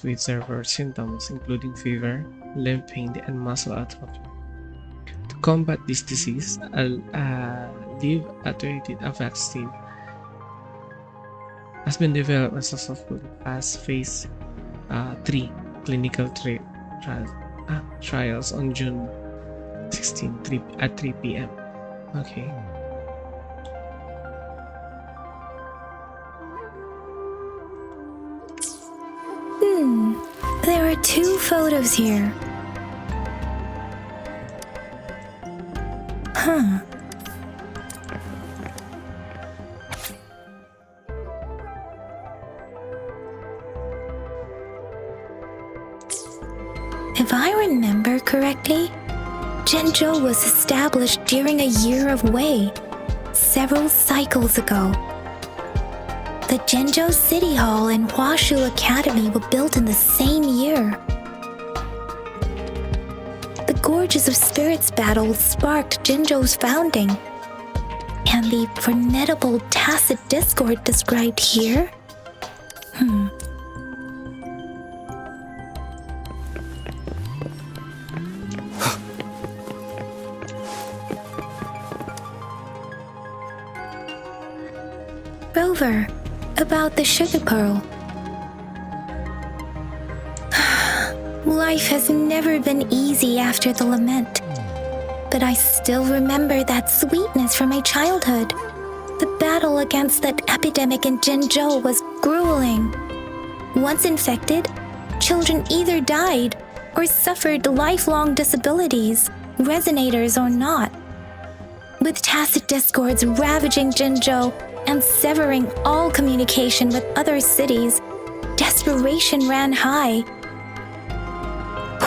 with severe symptoms including fever, limb pain, and muscle atrophy. To combat this disease, a live-attenuated vaccine has been developed and successfully passed phase 3 clinical trials on June 16 at 3 p.m. Okay. There are 2 photos here. If I remember correctly, Zhenzhou was established during a year of Wei, several cycles ago. The Zhenzhou City Hall and Huashu Academy were built in the same year. The Gorges of Spirits battle sparked Zhenzhou's founding, and the formidable tacit discord described here? Rover, about the sugar pearl. Life has never been easy after the lament, but I still remember that sweetness from my childhood. The battle against that epidemic in Zhenzhou was grueling. Once infected, children either died or suffered lifelong disabilities, resonators or not. With tacit discords ravaging Zhenzhou and severing all communication with other cities, desperation ran high.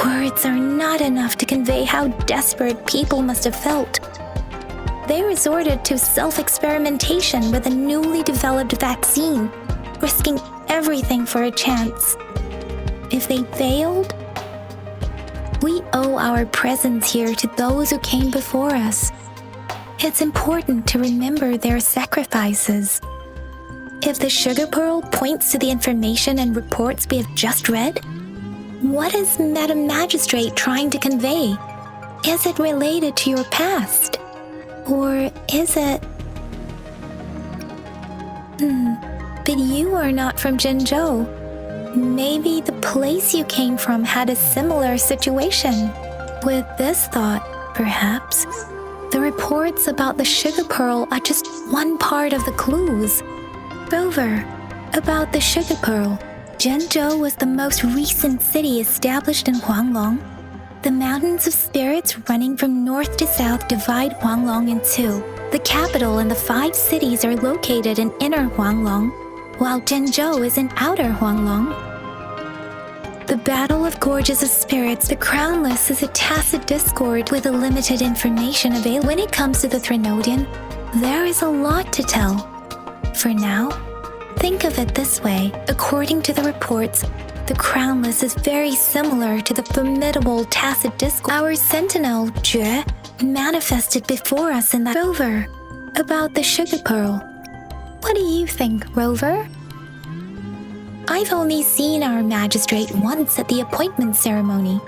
Words are not enough to convey how desperate people must have felt. They resorted to self-experimentation with a newly developed vaccine, risking everything for a chance. If they failed, we owe our presence here to those who came before us. It's important to remember their sacrifices. If the sugar pearl points to the information and reports we have just read, what is Madam Magistrate trying to convey? Is it related to your past? Or is it... But you are not from Zhenzhou. Maybe the place you came from had a similar situation. With this thought, perhaps, the reports about the sugar pearl are just one part of the clues. Rover, about the sugar pearl. Zhenzhou was the most recent city established in Huanglong. The mountains of spirits running from north to south divide Huanglong in two. The capital and the 5 cities are located in inner Huanglong, while Zhenzhou is in outer Huanglong. The Battle of Gorges of Spirits, the Crownless, is a tacit discord with a limited information available. When it comes to the Threnodian, there is a lot to tell. For now, think of it this way. According to the reports, the Crownless is very similar to the formidable tacit discord. Our sentinel, Jue, manifested before us in that Rover, about the sugar pearl. What do you think, Rover? I've only seen our magistrate once at the appointment ceremony,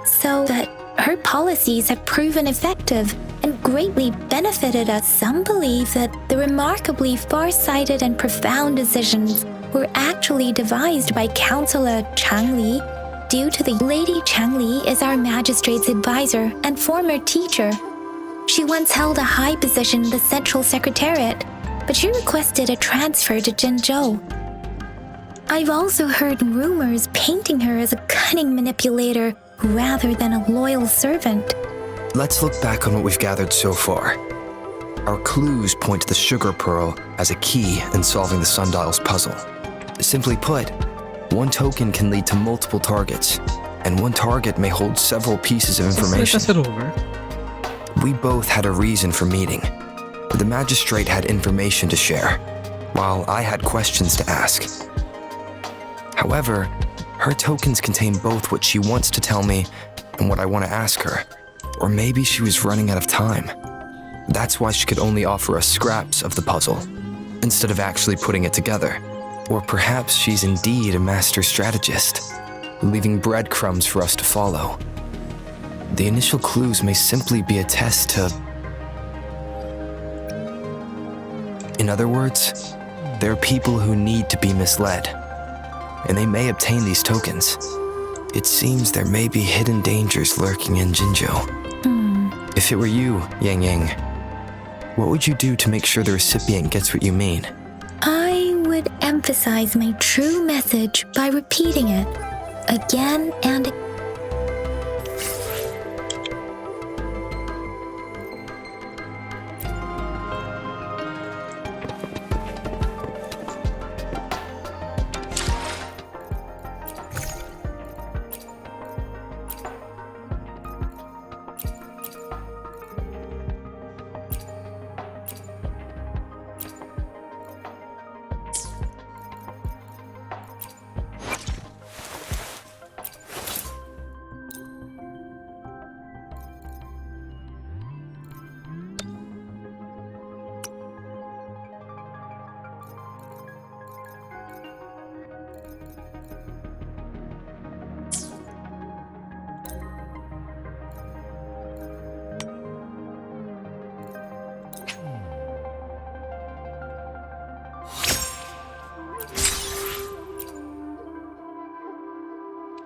so that her policies have proven effective and greatly benefited us. Some believe that the remarkably far-sighted and profound decisions were actually devised by Counselor Changli. Due to the Lady Changli is our magistrate's advisor and former teacher. She once held a high position in the Central Secretariat, but she requested a transfer to Zhenzhou. I've also heard rumors painting her as a cunning manipulator rather than a loyal servant. Let's look back on what we've gathered so far. Our clues point to the sugar pearl as a key in solving the sundial's puzzle. Simply put, one token can lead to multiple targets, and one target may hold several pieces of information. We both had a reason for meeting. The magistrate had information to share, while I had questions to ask. However, her tokens contain both what she wants to tell me and what I want to ask her. Or maybe she was running out of time. That's why she could only offer us scraps of the puzzle, instead of actually putting it together. Or perhaps she's indeed a master strategist, leaving breadcrumbs for us to follow. The initial clues may simply be a test to... In other words, there are people who need to be misled, and they may obtain these tokens. It seems there may be hidden dangers lurking in Zhenzhou. If it were you, Yang Yang, what would you do to make sure the recipient gets what you mean? I would emphasize my true message by repeating it again and again.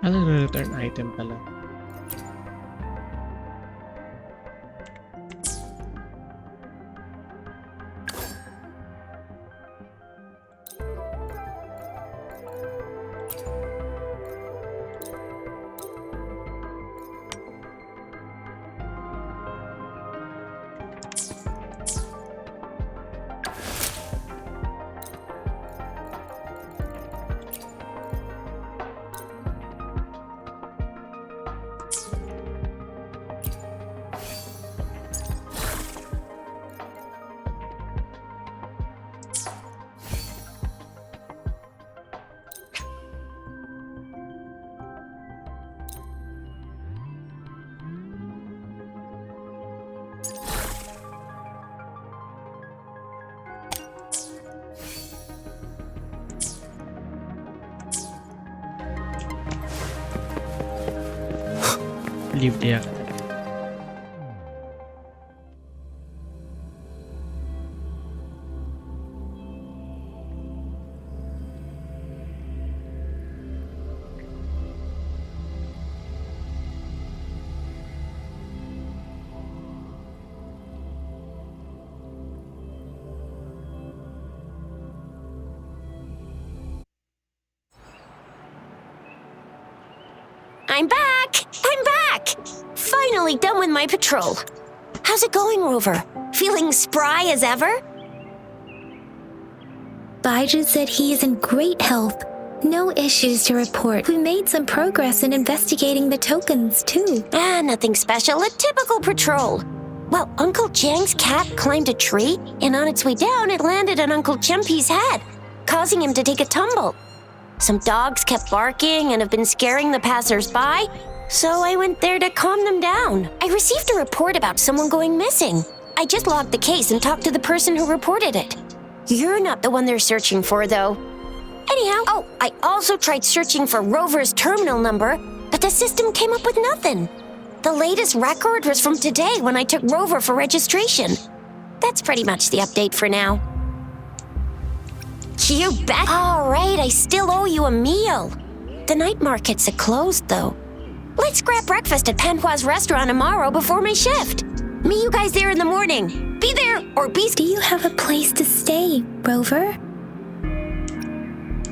Ano return item pala? Leave there. I'm back! I'm back! Finally done with my patrol. How's it going, Rover? Feeling spry as ever? Baiju said he is in great health. No issues to report. We made some progress in investigating the tokens, too. Nothing special. A typical patrol. Well, Uncle Jiang's cat climbed a tree, and on its way down, it landed on Uncle Chempi's head, causing him to take a tumble. Some dogs kept barking and have been scaring the passers-by, so I went there to calm them down. I received a report about someone going missing. I just logged the case and talked to the person who reported it. You're not the one they're searching for, though. Anyhow, I also tried searching for Rover's terminal number, but the system came up with nothing. The latest record was from today when I took Rover for registration. That's pretty much the update for now. You bet. All right, I still owe you a meal. The night markets are closed, though. Let's grab breakfast at Panhua's restaurant tomorrow before my shift. Meet you guys there in the morning. Be there or be... Do you have a place to stay, Rover?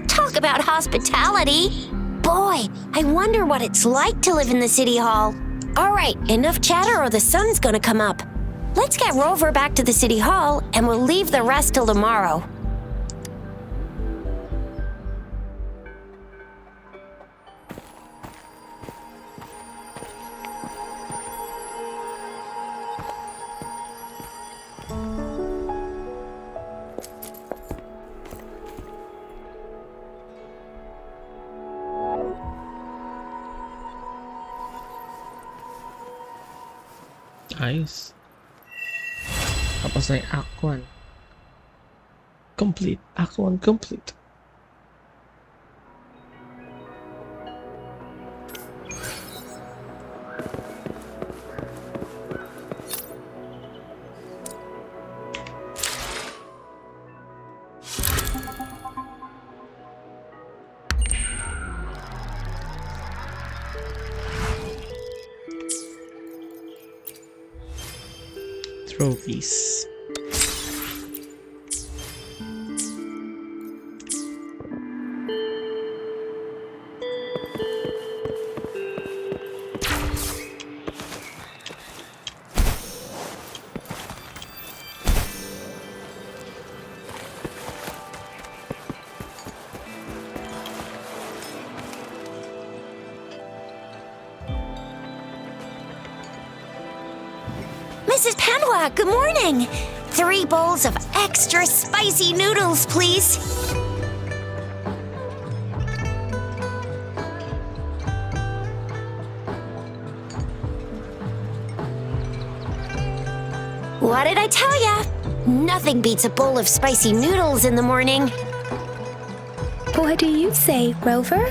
Talk about hospitality. Boy, I wonder what it's like to live in the city hall. All right, enough chatter or the sun's gonna come up. Let's get Rover back to the city hall and we'll leave the rest till tomorrow. Ayos. Tapos na yung Act 1. Complete. Act 1 complete. Trophies. Mrs. Panhua, good morning. 3 bowls of extra spicy noodles, please. What did I tell ya? Nothing beats a bowl of spicy noodles in the morning. What do you say, Rover?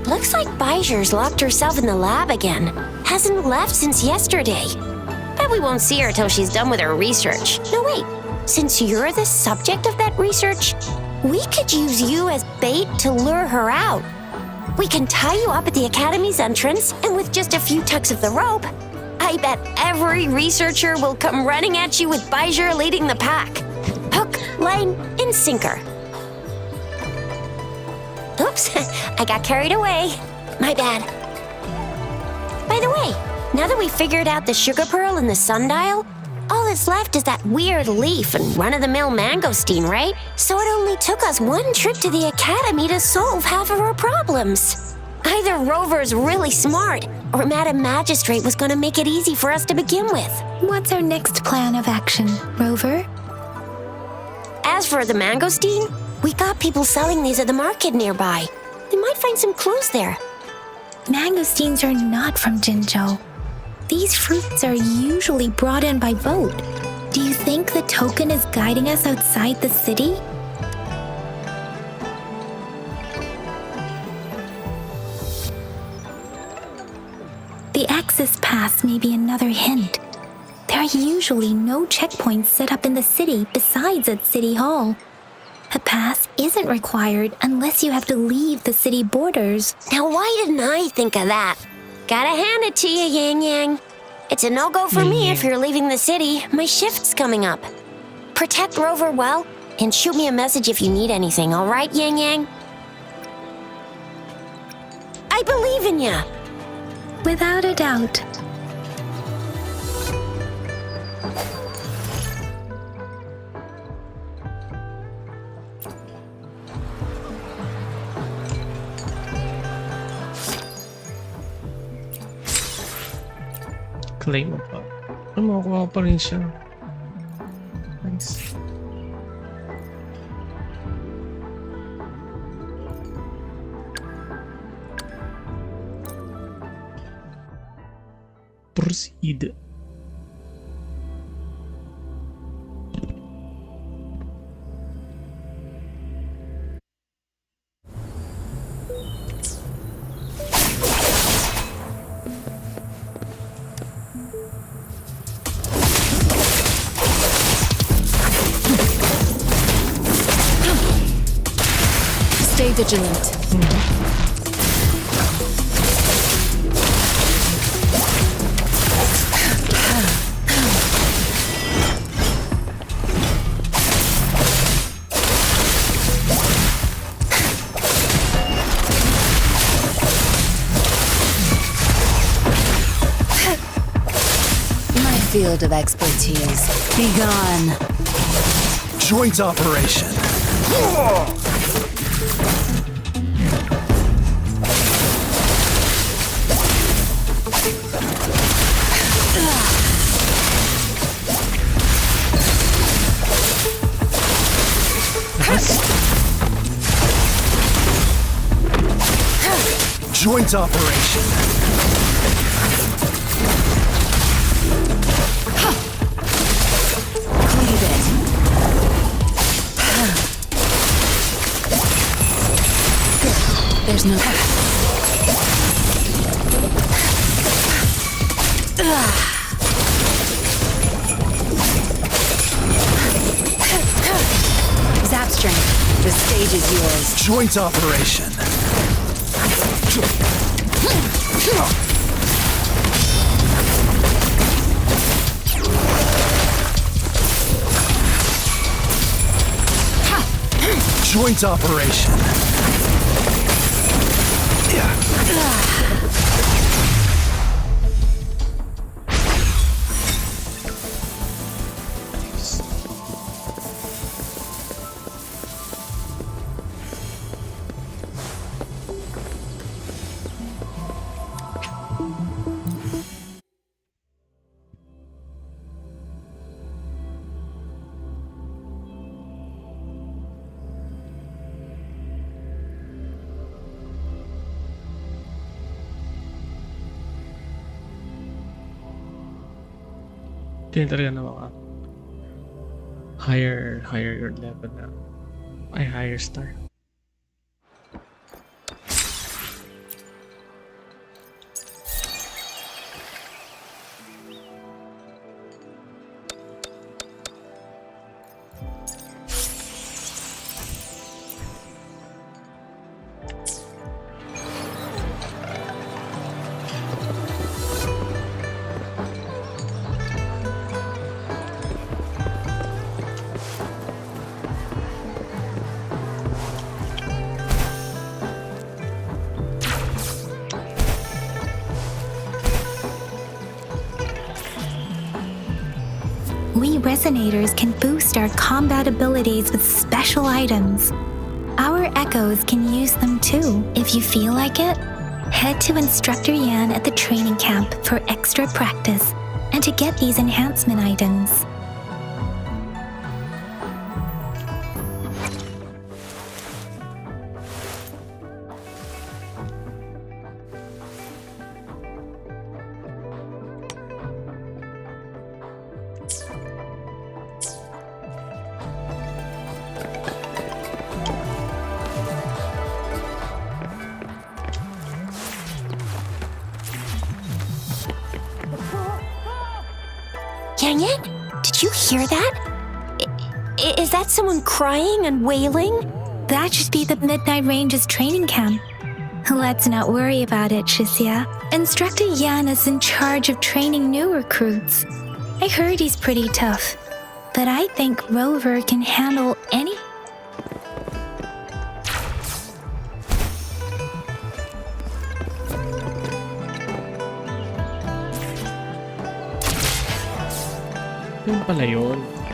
Looks like Baiju's locked herself in the lab again. Hasn't left since yesterday. Bet we won't see her till she's done with her research. No, wait. Since you're the subject of that research, We could use you as bait to lure her out. We can tie you up at the Academy's entrance, and with just a few tugs of the rope, I bet every researcher will come running at you with Bijur leading the pack. Hook, line, and sinker. Oops, I got carried away. My bad. By the way, now that we figured out the sugar pearl and the sundial, all that's left is that weird leaf and run-of-the-mill mangosteen, right? So it only took us one trip to the Academy to solve half of our problems. Either Rover's really smart, or Madam Magistrate was going to make it easy for us to begin with. What's our next plan of action, Rover? As for the mangosteen, we got people selling these at the market nearby. We might find some clues there. Mangosteens are not from Jinzhou. These fruits are usually brought in by boat. Do you think the token is guiding us outside the city? The access pass may be another hint. There are usually no checkpoints set up in the city besides at City Hall. A pass isn't required unless you have to leave the city borders. Now, why didn't I think of that? Gotta hand it to you, Yang Yang. It's a no-go for me if you're leaving the city. My shift's coming up. Protect Rover well, and shoot me a message if you need anything, all right, Yang Yang? I believe in ya. Without a doubt. Claim mo pa. Makukuha pa rin siya. Nice. Proceed. Stay vigilant. My field of expertise. Be gone. Joint operation. Joint operation. Cleave it. There's no... Zap strength. The stage is yours. Joint operation. Joint operation. Hindi talaga na mga higher your level na. Ay, higher star. resonators can boost our combat abilities with special items. Our echoes can use them too. If you feel like it, head to Instructor Yan at the training camp for extra practice and to get these enhancement items. Yang Yang, did you hear that? Is that someone crying and wailing? That should be the Midnight Ranges training camp. Let's not worry about it, Shisia. Instructor Yan is in charge of training new recruits. I heard he's pretty tough, but I think Rover can handle any... Yun pala yun.